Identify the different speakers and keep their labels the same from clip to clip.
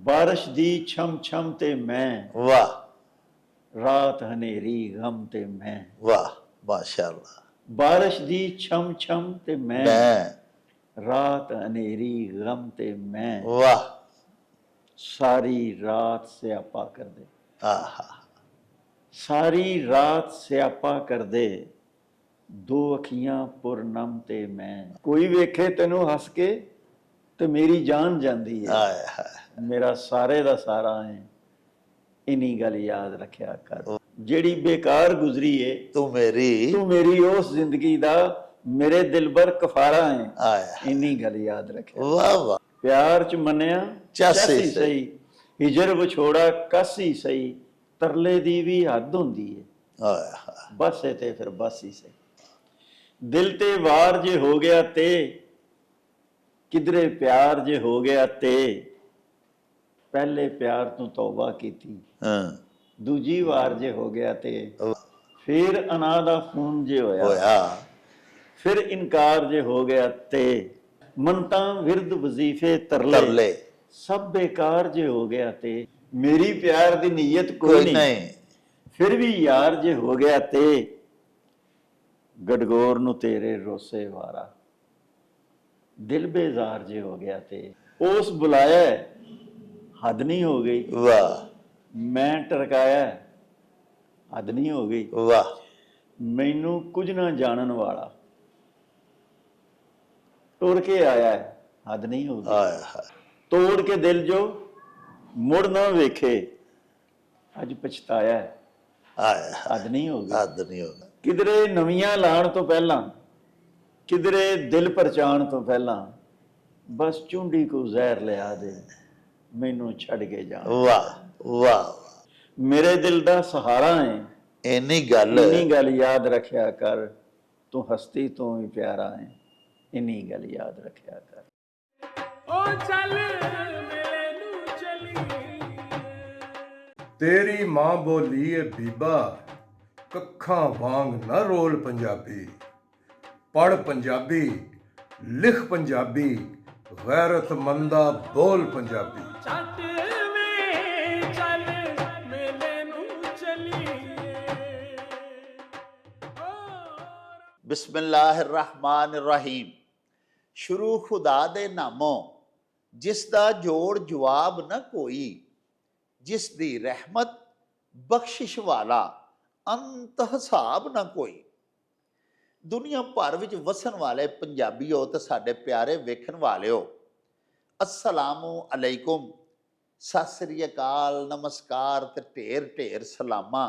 Speaker 1: ਬਾਰਿਸ਼ ਦੀ ਛਮ ਛਮ ਤੇ ਮੈਂ,
Speaker 2: ਵਾਹ
Speaker 1: ਰਾਤ ਹਨੇਰੀ ਗਮ ਤੇ ਮੈਂ।
Speaker 2: ਵਾਹ ਮਾਸ਼ਾਅੱਲਾ।
Speaker 1: ਬਾਰਿਸ਼ ਦੀ ਛਮ ਛਮ ਤੇ ਮੈਂ,
Speaker 2: ਮੈਂ
Speaker 1: ਰਾਤ ਹਨੇਰੀ ਗਮ ਤੇ ਮੈਂ।
Speaker 2: ਵਾਹ
Speaker 1: ਸਾਰੀ ਰਾਤ ਸਿਆਪਾ ਕਰਦੇ,
Speaker 2: ਆਹਾ
Speaker 1: ਸਾਰੀ ਰਾਤ ਸਿਆਪਾ ਕਰਦੇ, ਦੋ ਅੱਖੀਆਂ ਪੁਰਨਮ ਤੇ ਮੈਂ। ਕੋਈ ਵੇਖੇ ਤੈਨੂੰ ਹੱਸ ਕੇ ਤੇ ਮੇਰੀ ਜਾਨ ਜਾਂਦੀ ਹੈ।
Speaker 2: ਆਏ ਹਾਏ
Speaker 1: ਮੇਰਾ ਸਾਰੇ ਦਾ ਸਾਰਾ ਹੈ, ਇਨੀ ਗੱਲ ਯਾਦ ਰੱਖਿਆ ਕਰ। ਜਿਹੜੀ ਬੇਕਾਰ ਗੁਜ਼ਰੀ ਏ
Speaker 2: ਤੂੰ ਮੇਰੀ
Speaker 1: ਤੂੰ ਮੇਰੀ ਉਸ ਜ਼ਿੰਦਗੀ ਦਾ ਮੇਰੇ ਦਿਲਬਰ ਕਫਾਰਾ ਹੈ,
Speaker 2: ਆਏ
Speaker 1: ਇਨੀ ਗੱਲ ਯਾਦ ਰੱਖਿਆ।
Speaker 2: ਵਾਹ ਵਾਹ
Speaker 1: ਪਿਆਰ ਚ ਮੰਨਿਆ
Speaker 2: ਚਾਸੀ
Speaker 1: ਸਹੀ, ਹਿਜਰ ਵਿਛੋੜਾ ਕਾਸੀ ਸਹੀ, ਤਰਲੇ ਦੀ ਵੀ ਹੱਦ ਹੁੰਦੀ ਹੈ।
Speaker 2: ਆਏ ਹਾਏ
Speaker 1: ਬਸ ਹੈ ਤੇ ਫਿਰ ਬਸ ਹੀ ਸਹੀ। ਦਿਲ ਤੇ ਵਾਰ ਜੇ ਹੋ ਗਿਆ ਤੇ, ਕਿਧਰੇ ਪਿਆਰ ਜੇ ਹੋ ਗਿਆ ਤੇ, ਪਹਿਲੇ ਪਿਆਰ ਤੋਂ ਤੌਬਾ ਕੀਤੀ,
Speaker 2: ਹਾਂ
Speaker 1: ਦੂਜੀ ਵਾਰ ਜੇ ਹੋ ਗਿਆ ਤੇ, ਫਿਰ ਅਨਾ ਦਾ ਖੂਨ ਜੇ ਹੋਇਆ, ਫਿਰ ਇਨਕਾਰ ਜੇ ਹੋ ਗਿਆ ਤੇ, ਮੰਨਤਾਂ ਵਿਰਦ ਵਜ਼ੀਫੇ ਤਰਲੇ, ਸਭ ਬੇਕਾਰ ਜੇ ਹੋ ਗਿਆ ਤੇ, ਮੇਰੀ ਪਿਆਰ ਦੀ ਨੀਅਤ ਕੋਈ ਨਹੀਂ, ਫਿਰ ਵੀ ਯਾਰ ਜੇ ਹੋ ਗਿਆ ਤੇ, ਗਡਗੋਰ ਨੂੰ ਤੇਰੇ ਰੋਸੇ ਵਾਰਾ, ਦਿਲ ਬੇਜ਼ਾਰ ਜੇ ਹੋ ਗਿਆ ਤੇ, ਉਸ ਬੁਲਾਇਆ ਹੱਦ ਨਹੀਂ ਹੋ ਗਈ,
Speaker 2: ਵਾਹ
Speaker 1: ਮੈਂ ਟਰਕਾਇਆ ਹੱਦ ਨਹੀਂ ਹੋ ਗਈ,
Speaker 2: ਵਾਹ
Speaker 1: ਮੈਨੂੰ ਕੁਝ ਨਾ ਜਾਣਨ ਵਾਲਾ ਟੁਰ ਕੇ ਆਇਆ ਹੱਦ ਨਹੀਂ ਹੋ ਗਈ,
Speaker 2: ਆਏ ਹਾਏ
Speaker 1: ਤੋੜ ਕੇ ਦਿਲ ਜੋ ਮੁੜ ਨਾ ਵੇਖੇ, ਅੱਜ ਪਛਤਾਇਆ
Speaker 2: ਆਏ
Speaker 1: ਹੱਦ ਨਹੀਂ ਹੋ ਗਈ।
Speaker 2: ਹੱਦ ਨਹੀਂ ਹੋਗਾ।
Speaker 1: ਕਿਧਰੇ ਨਵੀਆਂ ਲਾਣ ਤੋਂ ਪਹਿਲਾਂ, ਕਿਧਰੇ ਦਿਲ ਪਰਚਾਣ ਤੋਂ ਪਹਿਲਾਂ, ਬਸ ਚੁੰਡੀ ਕੋ ਜ਼ਹਿਰ ਲਿਆ ਦੇ, ਮੈਨੂੰ ਛੱਡ ਕੇ ਜਾ।
Speaker 2: ਵਾਹ ਵਾਹ
Speaker 1: ਮੇਰੇ ਦਿਲ ਦਾ ਸਹਾਰਾ ਹੈ,
Speaker 2: ਇੰਨੀ ਗੱਲ
Speaker 1: ਯਾਦ ਰੱਖਿਆ ਕਰ, ਤੂੰ ਹਸਤੀ ਤੋਂ ਵੀ ਪਿਆਰਾ ਹੈ, ਇੰਨੀ ਗੱਲ ਯਾਦ ਰੱਖਿਆ ਕਰ।
Speaker 3: ਓ ਚੱਲ ਮੇਰੇ ਨੂੰ ਚਲੀ,
Speaker 4: ਤੇਰੀ ਮਾਂ ਬੋਲੀ ਏ ਬੀਬਾ, ਕੱਖਾਂ ਵਾਂਗ ਨਾ ਰੋਲ ਪੰਜਾਬੀ, ਪੜ੍ਹ ਪੰਜਾਬੀ, ਲਿਖ ਪੰਜਾਬੀ, ਗੈਰਤਮੰਦਾ ਬੋਲ ਪੰਜਾਬੀ।
Speaker 3: ਛੱਡ ਵੇ ਚੱਲ ਮੇਰੇ ਨੂੰ ਚਲੀਏ।
Speaker 2: ਬਿਸਮਿल्लाह रहमान रहीम। शुरू खुदा दे नामों, जिस दा जोड़ जवाब न कोई, जिस दी रहमत बख्शिश वाला अंत हिसाब न कोई। दुनिया भर विच वसन वाले पंजाबीओ ते साडे प्यारे वेखण वालिओ, अस्सलामु अलैकुम, सत श्री अकाल, नमस्कार ते ढेर ढेर सलामा।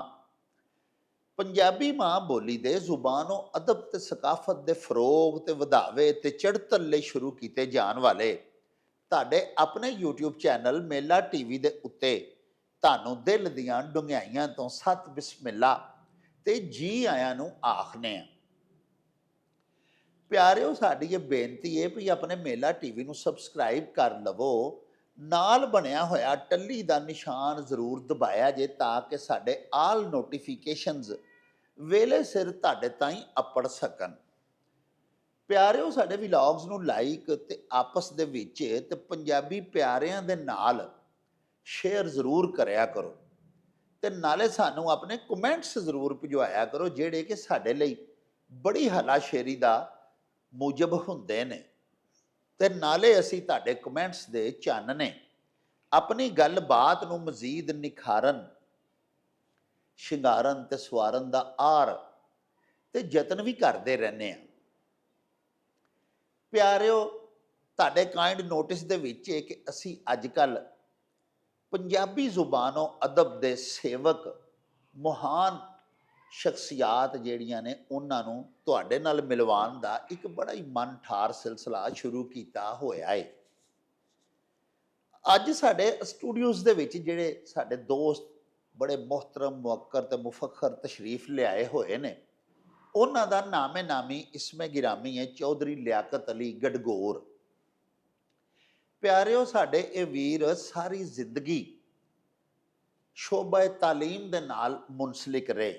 Speaker 2: पंजाबी मां बोली दे जुबानों अदब ते सकाफत दे फरोग ते वधावे ते चढ़तल लई शुरू कीते जाण वाले तुहाडे अपने यूट्यूब चैनल मेला टीवी दे उत्ते तुहानूं दिल दीआं डुंगियाइयां तो सत बिस्मिल्ला ते जी आयां नूं आखने आ। प्यारिओ, साडी ये बेनती है भी अपने मेला टीवी नूं सबसक्राइब कर लवो, नाल बनिया होया टल्ली दा निशान जरूर दबाया जे, ताकि साडे आल नोटिफिकेशनस वेले सिर तुहाडे ताईं अपड़ सकन। प्यारिओ, साडे व्लॉग्स नूं लाइक ते आपस दे विच ते पंजाबी प्यारिआं दे नाल शेयर जरूर करया करो, ते नाले सानूं अपने कमेंट्स जरूर भिजवाया करो, जिहड़े कि साडे लई बड़ी हलाशेरी दा मूजब हुंदे ने, ते नाले असीं तुहाडे कमेंट्स दे चानने अपनी गल बात नूं मजीद निखारन, शिंगारन ते सवारन दा आर ते यतन भी करते रहने आ। प्यारिओ, तुहाडे काइंड नोटिस दे विच है कि असीं अजकल पंजाबी जुबानों अदब दे सेवक महान शख्सियात जिहड़ियां ने उन्हां नूं तुहाडे नाल मिलवाउण दा एक बड़ा ही मन ठार सिलसिला शुरू कीता होया है। अज साडे स्टूडियोज़ दे विच जिहड़े साडे दोस्त बड़े मोहतरम मुअक्कर ते मुफखर तशरीफ लियाए होए ने, उन्हां दा नामे नामी इसमें गिरामी है चौधरी लियाकत अली गडगोर। प्यारिओ, साडे ये वीर सारी जिंदगी शोबा तालीम दे नाल मुंसलिक रहे।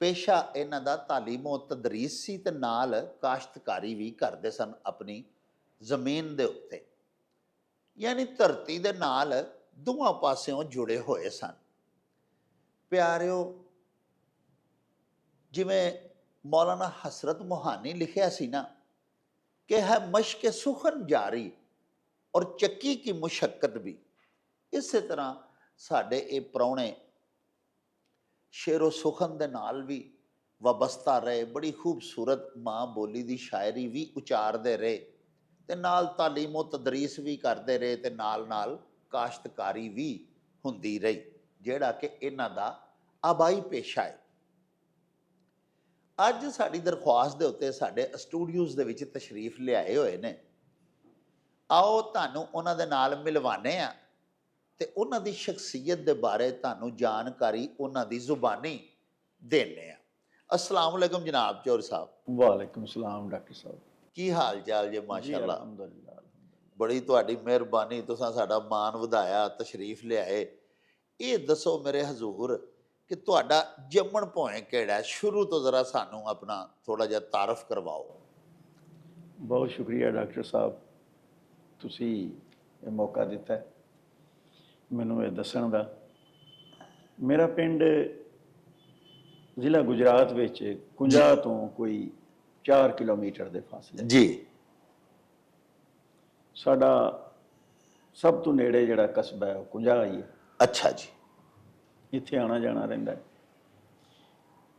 Speaker 2: पेशा इन्हां दा तालीमो तदरीस सी ते नाल काश्तकारी भी करदे सन अपनी जमीन दे उत्ते। ਯਾਨੀ ਧਰਤੀ ਦੇ ਨਾਲ ਦੋਵਾਂ ਪਾਸਿਓਂ ਜੁੜੇ ਹੋਏ ਸਨ। ਪਿਆਰਿਓ, ਜਿਵੇਂ ਮੌਲਾਨਾ ਹਸਰਤ ਮੋਹਾਨੀ ਲਿਖਿਆ ਸੀ ਨਾ ਕਿ ਹੈ ਮਸ਼ਕ ਸੁਖਨ ਜਾਰੀ ਔਰ ਚੱਕੀ ਕੀ ਮੁਸ਼ੱਕਤ ਵੀ, ਇਸੇ ਤਰ੍ਹਾਂ ਸਾਡੇ ਇਹ ਪ੍ਰਾਹੁਣੇ ਸ਼ੇਰੋ ਸੁਖਨ ਦੇ ਨਾਲ ਵੀ ਵਾਬਸਤਾ ਰਹੇ, ਬੜੀ ਖੂਬਸੂਰਤ ਮਾਂ ਬੋਲੀ ਦੀ ਸ਼ਾਇਰੀ ਵੀ ਉਚਾਰਦੇ ਰਹੇ ਤੇ ਨਾਲ ਤਾਲੀਮੋ ਤਦਰੀਸ ਵੀ ਕਰਦੇ ਰਹੇ ਤੇ ਨਾਲ ਨਾਲ ਕਾਸ਼ਤਕਾਰੀ ਵੀ ਹੁੰਦੀ ਰਹੀ, ਜਿਹੜਾ ਕਿ ਇਹਨਾਂ ਦਾ ਆਬਾਈ ਪੇਸ਼ਾ ਹੈ। ਅੱਜ ਸਾਡੀ ਦਰਖਾਸਤ ਦੇ ਉੱਤੇ ਸਾਡੇ ਸਟੂਡੀਓਜ਼ ਦੇ ਵਿੱਚ ਤਸ਼ਰੀਫ ਲਿਆਏ ਹੋਏ ਨੇ। ਆਓ ਤੁਹਾਨੂੰ ਉਹਨਾਂ ਦੇ ਨਾਲ ਮਿਲਵਾਨੇ ਆ ਤੇ ਉਹਨਾਂ ਦੀ ਸ਼ਖਸੀਅਤ ਦੇ ਬਾਰੇ ਤੁਹਾਨੂੰ ਜਾਣਕਾਰੀ ਉਹਨਾਂ ਦੀ ਜ਼ੁਬਾਨੀ ਦੇਣੇ ਆ। अस्सलाम वालेकुम जनाब चौर साहब।
Speaker 1: वालेकुम सलाम डॉक्टर साहब।
Speaker 2: की हाल चाल जे? माशाअल्लाह,
Speaker 1: अल्हम्दुलिल्लाह।
Speaker 2: बड़ी तुहाडी मेहरबानी, तुसां साडा मान वधाया, तशरीफ लियाए। ये दसो मेरे हजूर कि तुहाडा जम्मण भोए किहड़ा है? शुरू तो जरा सानू अपना थोड़ा जिहा तारफ करवाओ।
Speaker 1: बहुत शुक्रिया डॉक्टर साहब, तुसी ये मौका दिता है मैनू ये दसण दा। मेरा पिंड ਜ਼ਿਲ੍ਹਾ ਗੁਜਰਾਤ ਵਿੱਚ ਕੁੰਜਾ ਤੋਂ ਕੋਈ 4 ਕਿਲੋਮੀਟਰ ਦੇ ਫਾਸਲੇ
Speaker 2: ਜੀ।
Speaker 1: ਸਾਡਾ ਸਭ ਤੋਂ ਨੇੜੇ ਜਿਹੜਾ ਕਸਬਾ ਹੈ ਉਹ ਕੁੰਜਾ ਹੀ ਹੈ।
Speaker 2: ਅੱਛਾ ਜੀ।
Speaker 1: ਇੱਥੇ ਆਣਾ ਜਾਣਾ ਰਹਿੰਦਾ ਹੈ।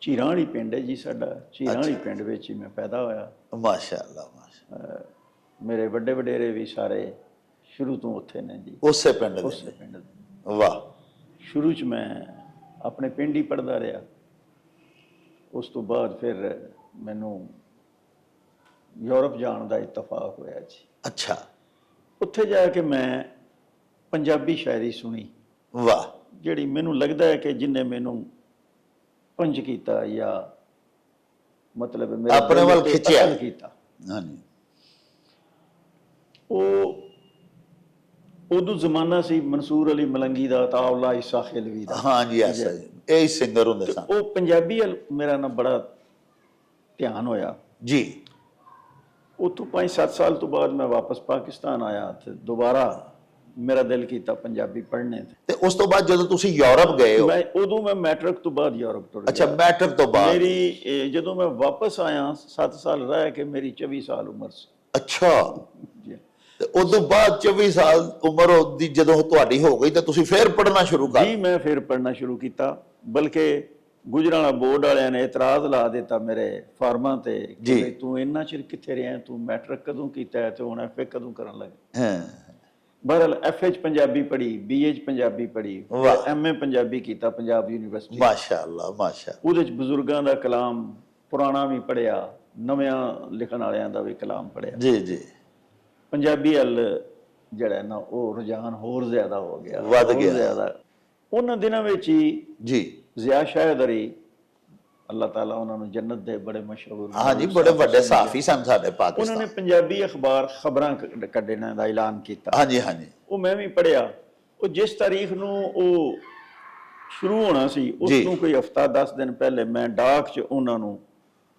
Speaker 1: ਚੀਰਾਂ ਵਾਲੀ ਪਿੰਡ ਹੈ ਜੀ ਸਾਡਾ। ਚੀਰਾਂ ਵਾਲੀ ਪਿੰਡ ਵਿੱਚ ਹੀ ਮੈਂ ਪੈਦਾ ਹੋਇਆ।
Speaker 2: ਮਾਸ਼ਾਅੱਲਾ ਮਾਸ਼ਾਅੱਲਾ।
Speaker 1: ਮੇਰੇ ਵੱਡੇ ਵਡੇਰੇ ਵੀ ਸਾਰੇ ਸ਼ੁਰੂ ਤੋਂ ਉੱਥੇ ਨੇ ਜੀ,
Speaker 2: ਉਸੇ ਪਿੰਡ ਦੇ।
Speaker 1: ਉਸੇ ਪਿੰਡ ਦੇ।
Speaker 2: ਵਾਹ।
Speaker 1: ਸ਼ੁਰੂ 'ਚ ਮੈਂ ਆਪਣੇ ਪਿੰਡ ਹੀ ਪੜ੍ਹਦਾ ਰਿਹਾ। ਉਸ ਤੋਂ ਬਾਅਦ ਫਿਰ ਮੈਨੂੰ ਯੂਰਪ ਜਾਣ ਦਾ ਇਤਫਾਕ ਹੋਇਆ ਜੀ।
Speaker 2: ਅੱਛਾ।
Speaker 1: ਉੱਥੇ ਜਾ ਕੇ ਮੈਂ ਪੰਜਾਬੀ ਸ਼ਾਇਰੀ ਸੁਣੀ।
Speaker 2: ਵਾਹ।
Speaker 1: ਜਿਹੜੀ ਮੈਨੂੰ ਲੱਗਦਾ ਹੈ ਕਿ ਜਿਹਨੇ ਮੈਨੂੰ ਪੰਜ ਕੀਤਾ ਜਾਂ ਮਤਲਬ ਮੇਰੇ
Speaker 2: ਆਪਣੇ ਵੱਲ ਖਿੱਚਿਆ
Speaker 1: ਕੀਤਾ।
Speaker 2: ਹਾਂਜੀ।
Speaker 1: ਉਹ ਉਦੋਂ ਜ਼ਮਾਨਾ ਸੀ ਮਨਸੂਰ ਅਲੀ ਮਲੰਗੀ ਦਾ, ਤਾਉਲਾ ਇਸਾ ਖਿਲਵੀ ਦਾ।
Speaker 2: ਹਾਂਜੀ ਐਸਾ ਜੀ, ਇਹ ਸਿੰਗਰ ਹੁੰਦੇ ਸਨ।
Speaker 1: ਉਹ ਪੰਜਾਬੀ ਵੱਲ ਮੇਰਾ ਨਾ ਬੜਾ ਧਿਆਨ ਹੋਇਆ
Speaker 2: ਜੀ।
Speaker 1: ਉੱਥੋਂ 5-7 ਸਾਲ ਤੋਂ ਬਾਅਦ ਮੈਂ ਵਾਪਸ ਪਾਕਿਸਤਾਨ ਆਇਆ ਤੇ ਦੁਬਾਰਾ ਮੇਰਾ ਦਿਲ ਕੀਤਾ ਪੰਜਾਬੀ ਪੜ੍ਹਨੇ
Speaker 2: ਤੇ ਉਸ ਤੋਂ ਬਾਅਦ ਜਦੋਂ ਤੁਸੀਂ ਯੂਰਪ ਗਏ ਹੋ?
Speaker 1: ਉਦੋਂ ਮੈਂ ਮੈਟ੍ਰਿਕ ਤੋਂ ਬਾਅਦ ਯੂਰਪ ਤੁਰ ਗਿਆ।
Speaker 2: ਅੱਛਾ, ਮੈਟ੍ਰਿਕ ਤੋਂ ਬਾਅਦ।
Speaker 1: ਮੇਰੀ ਜਦੋਂ ਮੈਂ ਵਾਪਸ ਆਇਆ 7 ਸਾਲ ਰਹਿ ਕੇ ਮੇਰੀ 24 ਸਾਲ ਉਮਰ ਸੀ।
Speaker 2: ਅੱਛਾ।
Speaker 1: ਜੀ।
Speaker 2: ਤੇ ਉਦੋਂ ਬਾਅਦ 24 ਸਾਲ ਉਮਰ ਦੀ ਜਦੋਂ ਤੁਹਾਡੀ ਹੋ ਗਈ ਤਾਂ ਤੁਸੀਂ ਫਿਰ ਪੜ੍ਹਨਾ ਸ਼ੁਰੂ ਕਰ?
Speaker 1: ਜੀ, ਮੈਂ ਫਿਰ ਪੜ੍ਹਨਾ ਸ਼ੁਰੂ ਕੀਤਾ। ਬਲਕਿ ਗੁਜਰਾਂਵਾਲਾ ਬੋਰਡ ਵਾਲਿਆਂ ਨੇ ਇਤਰਾਜ਼ ਲਾ ਦਿੱਤਾ ਮੇਰੇ ਫਾਰਮਾਂ ਤੇ ਕਿ ਤੂੰ ਇੰਨਾ ਚਿਰ ਕਿੱਥੇ ਰਿਹਾ, ਤੂੰ ਮੈਟ੍ਰਿਕ ਕਦੋਂ ਕੀਤਾ ਤੇ ਹੁਣ ਐਫਏ ਕਦੋਂ ਕਰਨ ਲੱਗਾ?
Speaker 2: ਹਾਂ।
Speaker 1: ਬਹਰਹਾਲ ਐਫਏ 'ਚ ਪੰਜਾਬੀ ਪੜ੍ਹੀ, ਬੀਏ 'ਚ ਪੰਜਾਬੀ ਪੜ੍ਹੀ, ਐਮਏ ਪੰਜਾਬੀ ਕੀਤਾ ਪੰਜਾਬ ਯੂਨੀਵਰਸਿਟੀ।
Speaker 2: ਮਾਸ਼ਾਅੱਲਾ ਮਾਸ਼ਾਅੱਲਾ।
Speaker 1: ਉਹਦੇ 'ਚ ਬਜ਼ੁਰਗਾਂ ਦਾ ਕਲਾਮ ਪੁਰਾਣਾ ਵੀ ਪੜ੍ਹਿਆ, ਨਵਿਆਂ ਲਿਖਣ ਵਾਲਿਆਂ ਦਾ ਵੀ ਕਲਾਮ ਪੜ੍ਹਿਆ।
Speaker 2: ਜੀ ਜੀ।
Speaker 1: ਪੰਜਾਬੀ ਵੱਲ ਜਿਹੜਾ ਨਾ ਉਹ ਰੁਝਾਨ ਹੋਰ ਜ਼ਿਆਦਾ ਹੋ ਗਿਆ,
Speaker 2: ਵੱਧ ਗਿਆ
Speaker 1: ਜ਼ਿਆਦਾ। ਉਹਨਾਂ ਦਿਨਾਂ ਵਿੱਚ ਹੀ
Speaker 2: ਜੀ
Speaker 1: ਜ਼ਿਆ ਸ਼ਾਇਦਰੀ, ਅੱਲਾਹ ਤਾਲਾ ਉਹਨਾਂ ਨੂੰ ਜੰਨਤ ਦੇ, ਬੜੇ ਮਸ਼ਹੂਰ,
Speaker 2: ਹਾਂਜੀ, ਬੜੇ ਵੱਡੇ ਸਾਫੀ ਸਨ ਸਾਡੇ ਪਾਕਿਸਤਾਨ।
Speaker 1: ਉਹਨਾਂ ਨੇ ਪੰਜਾਬੀ ਅਖਬਾਰ ਖਬਰਾਂ ਕੱਢਣ ਦਾ ਐਲਾਨ ਕੀਤਾ।
Speaker 2: ਹਾਂਜੀ ਹਾਂਜੀ।
Speaker 1: ਉਹ ਮੈਂ ਵੀ ਪੜ੍ਹਿਆ। ਉਹ ਜਿਸ ਤਾਰੀਖ ਨੂੰ ਉਹ ਸ਼ੁਰੂ ਹੋਣਾ ਸੀ ਉਸ ਤੋਂ ਕੋਈ ਹਫਤਾ 10 ਦਿਨ ਪਹਿਲੇ ਮੈਂ ਡਾਕ 'ਚ ਉਹਨਾਂ ਨੂੰ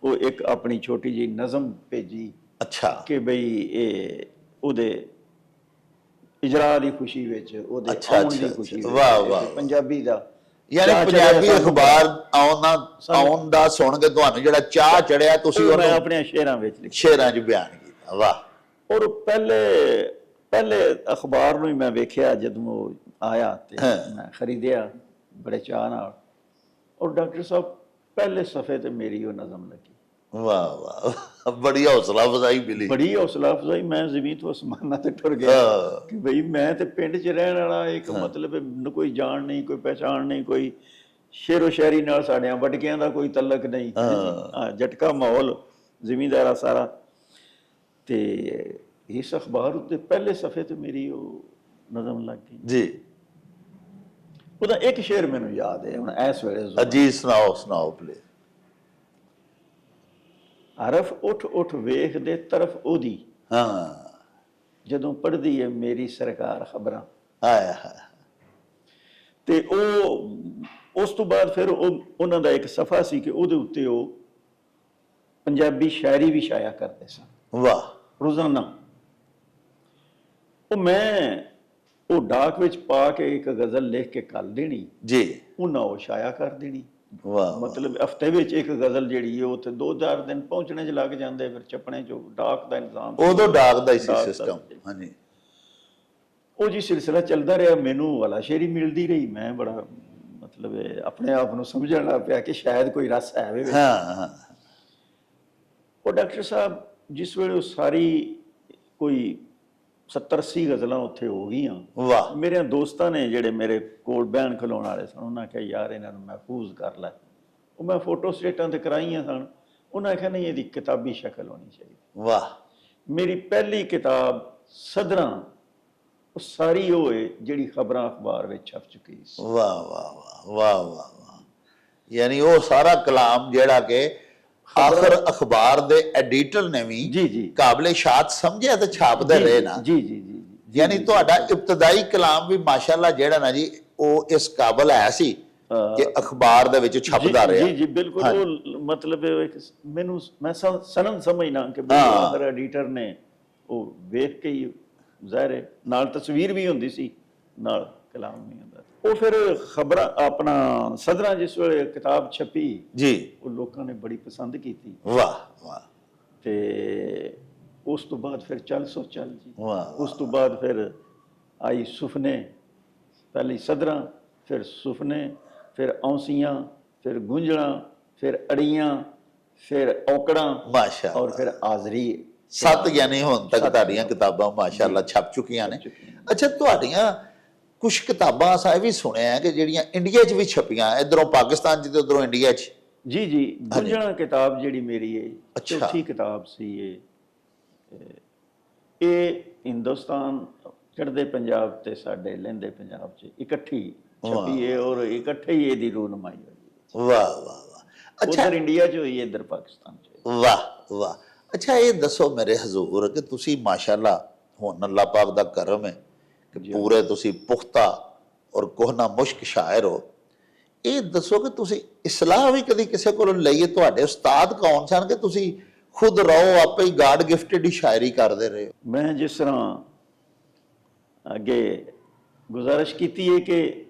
Speaker 1: ਉਹ ਇੱਕ ਆਪਣੀ ਛੋਟੀ ਜਿਹੀ ਨਜ਼ਮ ਭੇਜੀ।
Speaker 2: ਅੱਛਾ। ਕਿ
Speaker 1: ਬਈ ਇਹ ਉਹਦੇ ਇਜਰਾ ਦੀ ਖੁਸ਼ੀ ਵਿੱਚ, ਉਹਦੇ ਆਉਣ ਦੀ ਖੁਸ਼ੀ ਵਿੱਚ।
Speaker 2: ਵਾਹ ਵਾਹ।
Speaker 1: ਪੰਜਾਬੀ ਦਾ,
Speaker 2: ਯਾਨੀ ਪੰਜਾਬੀ ਅਖਬਾਰ ਆਉਣ ਦਾ ਸੁਣ ਕੇ ਤੁਹਾਨੂੰ ਜਿਹੜਾ ਚਾਹ ਚੜਿਆ ਤੁਸੀਂ
Speaker 1: ਉਹਨੂੰ ਆਪਣੇ ਸ਼ੇਰਾਂ ਵਿੱਚ ਲਿਖਿਆ,
Speaker 2: ਸ਼ੇਰਾਂ 'ਚ ਬਿਆਨ ਕੀਤਾ। ਵਾਹ।
Speaker 1: ਔਰ ਪਹਿਲੇ ਅਖਬਾਰ ਨੂੰ ਹੀ ਮੈਂ ਵੇਖਿਆ ਜਦੋਂ ਉਹ ਆਇਆ ਤੇ ਮੈਂ ਖਰੀਦਿਆ ਬੜੇ ਚਾਅ ਨਾਲ। ਔਰ ਡਾਕਟਰ ਸਾਹਿਬ ਪਹਿਲੇ ਸਫੇ ਤੇ ਮੇਰੀ ਉਹ ਨਜ਼ਮ ਲੱਗੀ।
Speaker 2: ਵਾਹ ਵਾਹ, ਬੜੀ ਹੌਸਲਾ ਅਫਜ਼ਾਈ ਮਿਲੀ। ਬੜੀ
Speaker 1: ਹੌਸਲਾ ਅਫਜ਼ਾਈ। ਮੈਂ ਜ਼ਮੀਨ ਤੋਂ ਅਸਮਾਨਾਂ ਤੇ ਟੁਰ ਗਿਆ ਕਿ ਬਈ ਮੈਂ ਤੇ ਪਿੰਡ 'ਚ ਰਹਿਣ ਵਾਲਾ, ਇੱਕ ਮਤਲਬ ਕੋਈ ਜਾਣ ਨਹੀਂ, ਕੋਈ ਪਹਿਚਾਣ ਨਹੀਂ, ਕੋਈ ਸ਼ੇਰੋ ਸ਼ਾਇਰੀ ਨਾਲ ਸਾਡਿਆਂ ਵਟਕਿਆਂ ਦਾ ਕੋਈ ਤਲਕ ਨਹੀਂ। ਜਟਕਾ ਮਾਹੌਲ ਜ਼ਿਮੀਂਦਾਰਾ ਸਾਰਾ। ਤੇ ਇਸ ਅਖਬਾਰ ਉੱਤੇ ਪਹਿਲੇ ਸਫੇ ਤੇ ਮੇਰੀ ਉਹ ਨਜ਼ਮ ਲੱਗ ਗਈ
Speaker 2: ਜੀ।
Speaker 1: ਉਹਦਾ ਇੱਕ ਸ਼ੇਰ ਮੈਨੂੰ ਯਾਦ ਹੈ ਹੁਣ ਇਸ ਵੇਲੇ।
Speaker 2: ਜੀ ਸੁਣਾਓ ਸੁਣਾਓ ਪਲੀਜ਼।
Speaker 1: ਹਰਫ ਉੱਠ ਉੱਠ ਵੇਖਦੇ ਤਰਫ ਉਹਦੀ,
Speaker 2: ਹਾਂ,
Speaker 1: ਜਦੋਂ ਪੜ੍ਹਦੀ ਹੈ ਮੇਰੀ ਸਰਕਾਰ ਖਬਰਾਂ।
Speaker 2: ਆਇਆ।
Speaker 1: ਤੇ ਉਹ ਉਸ ਤੋਂ ਬਾਅਦ ਫਿਰ ਉਹਨਾਂ ਦਾ ਇੱਕ ਸਫਾ ਸੀ ਕਿ ਉਹਦੇ ਉੱਤੇ ਉਹ ਪੰਜਾਬੀ ਸ਼ਾਇਰੀ ਵੀ ਸ਼ਾਇਆ ਕਰਦੇ ਸਨ।
Speaker 2: ਵਾਹ।
Speaker 1: ਰੋਜ਼ਾਨਾ। ਉਹ ਮੈਂ ਉਹ ਡਾਕ ਵਿੱਚ ਪਾ ਕੇ ਇੱਕ ਗਜ਼ਲ ਲਿਖ ਕੇ ਕੱਲ ਦੇਣੀ,
Speaker 2: ਜੀ,
Speaker 1: ਉਹਨਾਂ ਉਹ ਸ਼ਾਇਆ ਕਰ ਦੇਣੀ।
Speaker 2: ਵਾਹ,
Speaker 1: ਮਤਲਬ ਹਫਤੇ ਵਿੱਚ ਇੱਕ ਗਜ਼ਲ ਜਿਹੜੀ ਹੈ ਉੱਥੇ 2-4 ਦਿਨ ਪਹੁੰਚਣੇ 'ਚ ਲੱਗ ਜਾਂਦੇ, ਫਿਰ ਛਪਣੇ 'ਚ ਡਾਕ ਦਾ ਇੰਤਜ਼ਾਮ ਸੀ।
Speaker 2: ਉਦੋਂ ਡਾਕ ਦਾ ਹੀ ਸੀ
Speaker 1: ਡਾਕ ਦਾ
Speaker 2: ਸਿਸਟਮ।
Speaker 1: ਸੀ।
Speaker 2: ਹਾਂਜੀ,
Speaker 1: ਉਹ ਜੀ ਸਿਲਸਿਲਾ ਚੱਲਦਾ ਰਿਹਾ, ਮੈਨੂੰ ਵਾਲਾਸ਼ੇਰੀ ਮਿਲਦੀ ਰਹੀ, ਮੈਂ ਬੜਾ ਮਤਲਬ ਆਪਣੇ ਆਪ ਨੂੰ ਸਮਝਣ ਲੱਗ ਪਿਆ ਕਿ ਸ਼ਾਇਦ ਕੋਈ ਰਸ ਹੈ ਵੇ।
Speaker 2: ਹਾਂ ਹਾਂ,
Speaker 1: ਉਹ ਡਾਕਟਰ ਸਾਹਿਬ ਜਿਸ ਵੇਲੇ ਉਹ ਸਾਰੀ ਕੋਈ 70-80 ਗਜ਼ਲਾਂ ਉੱਥੇ ਹੋ ਗਈਆਂ,
Speaker 2: ਵਾਹ,
Speaker 1: ਮੇਰੇ ਦੋਸਤਾਂ ਨੇ ਜਿਹੜੇ ਮੇਰੇ ਕੋਲ ਬਹਿਣ ਖਲੋਣ ਵਾਲੇ ਸਨ, ਉਹਨਾਂ ਕਿਹਾ ਯਾਰ ਇਹਨਾਂ ਨੂੰ ਮਹਿਫੂਜ਼ ਕਰ ਲੈ। ਉਹ ਮੈਂ ਫੋਟੋ ਸਟੇਟਾਂ ਤੇ ਕਰਾਈਆਂ ਸਨ, ਉਹਨਾਂ ਕਿਹਾ ਨਹੀਂ ਇਹਦੀ ਕਿਤਾਬੀ ਸ਼ਕਲ ਹੋਣੀ ਚਾਹੀਦੀ।
Speaker 2: ਵਾਹ,
Speaker 1: ਮੇਰੀ ਪਹਿਲੀ ਕਿਤਾਬ ਸਦਰਾਂ, ਉਹ ਸਾਰੀ ਉਹ ਹੈ ਜਿਹੜੀ ਖਬਰਾਂ ਅਖਬਾਰ ਵਿੱਚ ਛਪ ਚੁੱਕੀ ਸੀ।
Speaker 2: ਵਾਹ ਵਾਹ ਵਾਹ ਵਾਹ ਵਾਹ ਵਾਹ, ਯਾਨੀ ਉਹ ਸਾਰਾ ਕਲਾਮ ਜਿਹੜਾ ਕਿ ਆਖਰ ਅਖਬਾਰ ਦੇ ਐਡੀਟਰ ਨੇ ਵੀ
Speaker 1: ਜੀ ਜੀ
Speaker 2: ਕਾਬਲੇ ਸ਼ਾਤ ਸਮਝਿਆ ਤੇ ਛਾਪਦੇ ਰਹੇ ਨਾ।
Speaker 1: ਜੀ ਜੀ ਜੀ ਜੀ।
Speaker 2: ਯਾਨੀ ਤੁਹਾਡਾ ਇਬਤਦਾਈ ਕਲਾਮ ਵੀ ਮਾਸ਼ਾਅੱਲਾ ਜਿਹੜਾ ਨਾ ਜੀ ਉਹ ਇਸ ਕਾਬਲ ਹੈ ਸੀ ਕਿ ਅਖਬਾਰ ਦੇ ਵਿੱਚ ਛਪਦਾ ਰਿਹਾ।
Speaker 1: ਜੀ ਜੀ ਬਿਲਕੁਲ। ਉਹ ਮਤਲਬ ਮੈਨੂੰ ਮੈਂ ਸਨਨ ਸਮਝਣਾ ਕਿ ਆਖਰ ਐਡੀਟਰ ਨੇ ਉਹ ਵੇਖ ਕੇ ਹੀ, ਜ਼ਾਹਿਰ ਹੈ ਨਾਲ ਤਸਵੀਰ ਵੀ ਹੁੰਦੀ ਸੀ, ਨਾਲ ਕਲਾਮ ਵੀ ਹੁੰਦਾ। ਉਹ ਫਿਰ ਖਬਰਾਂ ਆਪਣਾ ਸਦਰਾਂ ਜਿਸ ਵੇਲੇ ਕਿਤਾਬ ਛਪੀ
Speaker 2: ਜੀ,
Speaker 1: ਉਹ ਲੋਕਾਂ ਨੇ ਬੜੀ ਪਸੰਦ ਕੀਤੀ
Speaker 2: ਵਾਹ ਵਾਹ
Speaker 1: ਤੇ ਉਸ ਤੋਂ ਬਾਅਦ ਫਿਰ ਚੱਲ ਸੋ ਚੱਲ ਜੀ।
Speaker 2: ਵਾਹ,
Speaker 1: ਉਸ ਤੋਂ ਬਾਅਦ ਫਿਰ ਆਈ ਸੁਫਨੇ, ਪਹਿਲੀ ਸਦਰਾਂ, ਫਿਰ ਸੁਫਨੇ, ਫਿਰ ਔਂਸੀਆਂ, ਫਿਰ ਗੁੰਝਲਾਂ, ਫਿਰ ਅੜੀਆਂ, ਫਿਰ ਔਕੜਾਂ
Speaker 2: ਮਾਸ਼ਾਅੱਲਾ,
Speaker 1: ਔਰ ਫਿਰ ਆਜ਼ਰੀ।
Speaker 2: 7 ਯਾਨੀ ਹੁਣ ਤੱਕ ਤੁਹਾਡੀਆਂ ਕਿਤਾਬਾਂ ਮਾਸ਼ਾਅੱਲਾ ਛਪ ਚੁੱਕੀਆਂ ਨੇ। ਅੱਛਾ, ਤੁਹਾਡੀਆਂ ਕੁਝ ਕਿਤਾਬਾਂ ਅਸਾਂ ਇਹ ਵੀ ਸੁਣਿਆ ਕਿ ਜਿਹੜੀਆਂ ਇੰਡੀਆ 'ਚ ਵੀ ਛਪੀਆਂ, ਇਧਰੋਂ ਪਾਕਿਸਤਾਨ 'ਚ ਤੇ ਉਧਰੋਂ ਇੰਡੀਆ 'ਚ।
Speaker 1: ਜੀ ਜੀ, ਗੁੰਝਲਾਂ ਕਿਤਾਬ ਜਿਹੜੀ ਮੇਰੀ ਹੈ,
Speaker 2: ਅੱਛਾ।
Speaker 1: ਚੌਥੀ ਕਿਤਾਬ ਸੀ ਇਹ ਹਿੰਦੁਸਤਾਨ ਚੜ੍ਹਦੇ ਪੰਜਾਬ ਤੇ ਸਾਡੇ ਲਹਿੰਦੇ ਪੰਜਾਬ 'ਚ ਇਕੱਠੀ ਛਪੀ ਹੈ ਔਰ ਇਕੱਠੇ ਹੀ ਇਹਦੀ ਰੂਨਮਾਈ ਹੋਈ।
Speaker 2: ਵਾਹ ਵਾਹ ਵਾਹ, ਅੱਛਾ,
Speaker 1: ਉਧਰ ਇੰਡੀਆ 'ਚ ਹੋਈ, ਇੱਧਰ ਪਾਕਿਸਤਾਨ 'ਚ।
Speaker 2: ਵਾਹ ਵਾਹ। ਅੱਛਾ, ਇਹ ਦੱਸੋ ਮੇਰੇ ਹਜ਼ੂਰ ਕਿ ਤੁਸੀਂ ਮਾਸ਼ਾਅੱਲਾ ਹੁਣ ਅੱਲਾਹ ਪਾਕ ਦਾ ਕਰਮ ਹੈ ਕਿ ਪੂਰੇ ਤੁਸੀਂ ਪੁਖਤਾ ਔਰ ਕੋਹਨਾ ਮੁਸ਼ਕ ਸ਼ਾਇਰ ਹੋ। ਇਹ ਦੱਸੋ ਕਿ ਤੁਸੀਂ ਇਸਲਾਹ ਵੀ ਕਦੀ ਕਿਸੇ ਕੋਲੋਂ ਲਈਏ? ਤੁਹਾਡੇ ਉਸਤਾਦ ਕੌਣ ਸਨ ਕਿ ਤੁਸੀਂ ਖੁਦ ਰਹੋ ਆਪੇ ਹੀ ਗਾਡ ਗਿਫਟਡ ਹੀ ਸ਼ਾਇਰੀ ਕਰਦੇ ਰਹੇ ਹੋ?
Speaker 1: ਮੈਂ ਜਿਸ ਤਰ੍ਹਾਂ ਅੱਗੇ ਗੁਜ਼ਾਰਿਸ਼ ਕੀਤੀ ਹੈ ਕਿ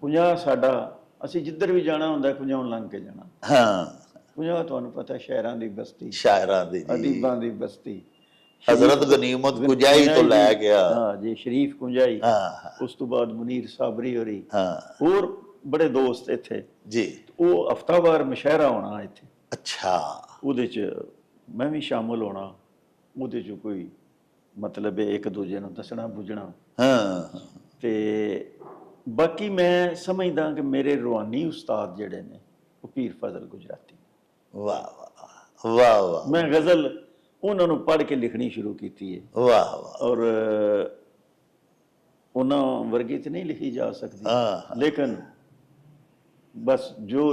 Speaker 1: 50 ਸਾਡਾ, ਅਸੀਂ ਜਿੱਧਰ ਵੀ ਜਾਣਾ ਹੁੰਦਾ 50 ਲੰਘ ਕੇ ਜਾਣਾ।
Speaker 2: ਹਾਂ,
Speaker 1: 50 ਤੁਹਾਨੂੰ ਪਤਾ ਸ਼ਾਇਰਾਂ ਦੀ ਬਸਤੀ,
Speaker 2: ਸ਼ਾਇਰਾਂ ਦੀ ਜੀ,
Speaker 1: ਅਦੀਬਾਂ ਦੀ ਬਸਤੀ।
Speaker 2: ਹਜ਼ਰਤ ਗਨੀਮਤ ਕੁੰਜਾਈ ਤੋਂ ਲੈ ਗਿਆ।
Speaker 1: ਹਾਂ ਜੀ, ਸ਼ਰੀਫ ਕੁੰਜਾਈ,
Speaker 2: ਹਾਂ
Speaker 1: ਉਸ ਤੋਂ ਬਾਅਦ ਮੁਨੀਰ ਸਾਬਰੀ ਹੋਰੀ,
Speaker 2: ਹਾਂ
Speaker 1: ਹੋਰ ਬੜੇ ਦੋਸਤ ਇੱਥੇ।
Speaker 2: ਜੀ,
Speaker 1: ਉਹ ਹਫਤਾਵਾਰ ਮੁਸ਼ਾਇਰਾ ਹੋਣਾ ਇੱਥੇ,
Speaker 2: ਅੱਛਾ,
Speaker 1: ਉਹਦੇ 'ਚ ਮੈਂ ਵੀ ਸ਼ਾਮਲ ਹੋਣਾ। ਉਹਦੇ 'ਚ ਕੋਈ ਮਤਲਬ ਇੱਕ ਦੂਜੇ ਨੂੰ ਦੱਸਣਾ ਬੁੱਝਣਾ।
Speaker 2: ਹਾਂ,
Speaker 1: ਤੇ ਬਾਕੀ ਮੈਂ ਸਮਝਦਾ ਕਿ ਮੇਰੇ ਰੂਹਾਨੀ ਉਸਤਾਦ ਜਿਹੜੇ ਨੇ ਉਹ ਪੀਰ ਫਜ਼ਲ ਗੁਜਰਾਤੀ।
Speaker 2: ਵਾਹ ਵਾਹ ਵਾਹ ਵਾਹ
Speaker 1: ਮੈਂ ਗਜ਼ਲ ਉਹਨਾਂ ਨੂੰ ਪੜ੍ਹ ਕੇ ਲਿਖਣੀ ਸ਼ੁਰੂ ਕੀਤੀ ਹੈ
Speaker 2: ਵਾਹ ਵਾਹ,
Speaker 1: ਔਰ ਉਹਨਾਂ ਵਰਗੀ ਤੇ ਨਹੀਂ ਲਿਖੀ ਜਾ ਸਕਦੀ,
Speaker 2: ਹਾਂ,
Speaker 1: ਲੇਕਿਨ ਬਸ ਜੋ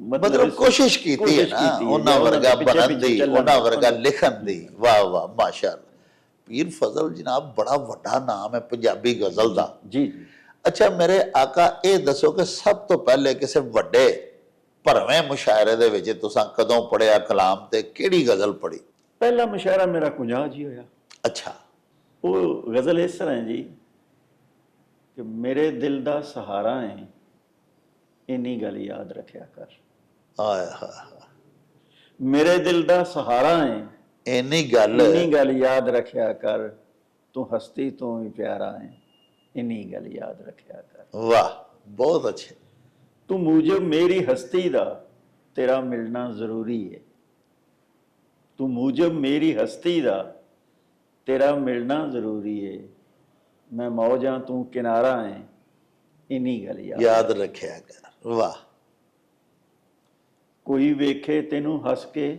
Speaker 2: ਮਤਲਬ ਕੋਸ਼ਿਸ਼ ਕੀਤੀ ਹੈ ਨਾ ਉਹਨਾਂ ਵਰਗਾ ਬਣਨ ਦੀ, ਉਹਨਾਂ ਵਰਗਾ ਲਿਖਣ ਦੀ। ਵਾਹ ਵਾਹ, ਮਾਸ਼ਾਅੱਲਾ। ਪੀਰ ਫਜ਼ਲ ਜਨਾਬ ਬੜਾ ਵੱਡਾ ਨਾਮ ਹੈ ਪੰਜਾਬੀ ਗਜ਼ਲ ਦਾ।
Speaker 1: ਜੀ ਜੀ।
Speaker 2: ਅੱਛਾ, ਮੇਰੇ ਆਕਾ ਇਹ ਦੱਸੋ ਕਿ ਸਭ ਤੋਂ ਪਹਿਲੇ ਕਿਸੇ ਵੱਡੇ ਭਰਵੇਂ ਮੁਸ਼ਾਇਰੇ ਦੇ ਵਿੱਚ ਤੁਸੀਂ ਕਦੋਂ ਪੜਿਆ ਕਲਾਮ ਤੇ ਕਿਹੜੀ ਗਜ਼ਲ ਪੜ੍ਹੀ?
Speaker 1: ਪਹਿਲਾ ਮੁਸ਼ਾਇਰਾ ਮੇਰਾ 50 ਜੀ ਹੋਇਆ।
Speaker 2: ਅੱਛਾ,
Speaker 1: ਉਹ ਗਜ਼ਲ ਇਸ ਤਰ੍ਹਾਂ ਹੈ ਜੀ ਕਿ ਮੇਰੇ ਦਿਲ ਦਾ ਸਹਾਰਾ ਹੈ, ਇੰਨੀ ਗੱਲ ਯਾਦ ਰੱਖਿਆ ਕਰ।
Speaker 2: ਆਏ ਹਾਏ,
Speaker 1: ਮੇਰੇ ਦਿਲ ਦਾ ਸਹਾਰਾ ਹੈ,
Speaker 2: ਇੰਨੀ ਗੱਲ
Speaker 1: ਯਾਦ ਰੱਖਿਆ ਕਰ, ਤੂੰ ਹਸਤੀ ਤੋਂ ਹੀ ਪਿਆਰਾ ਹੈ, ਇੰਨੀ ਗੱਲ ਯਾਦ ਰੱਖਿਆ ਕਰ।
Speaker 2: ਵਾਹ, ਬਹੁਤ ਅੱਛੇ।
Speaker 1: ਤੂੰ ਮੂਜਬ ਮੇਰੀ ਹਸਤੀ ਦਾ, ਤੇਰਾ ਮਿਲਣਾ ਜ਼ਰੂਰੀ ਹੈ। ਤੂੰ ਮੂਜਬ ਮੇਰੀ ਹਸਤੀ ਦਾ, ਤੇਰਾ ਮਿਲਣਾ ਜ਼ਰੂਰੀ ਹੈ। ਮੈਂ ਮੌਜਾਂ ਤੂੰ ਕਿਨਾਰਾ ਹੈ, ਇੰਨੀ ਗੱਲ
Speaker 2: ਯਾਦ ਰੱਖਿਆ ਕਰ। ਵਾਹ।
Speaker 1: ਕੋਈ ਵੇਖੇ ਤੈਨੂੰ ਹੱਸ ਕੇ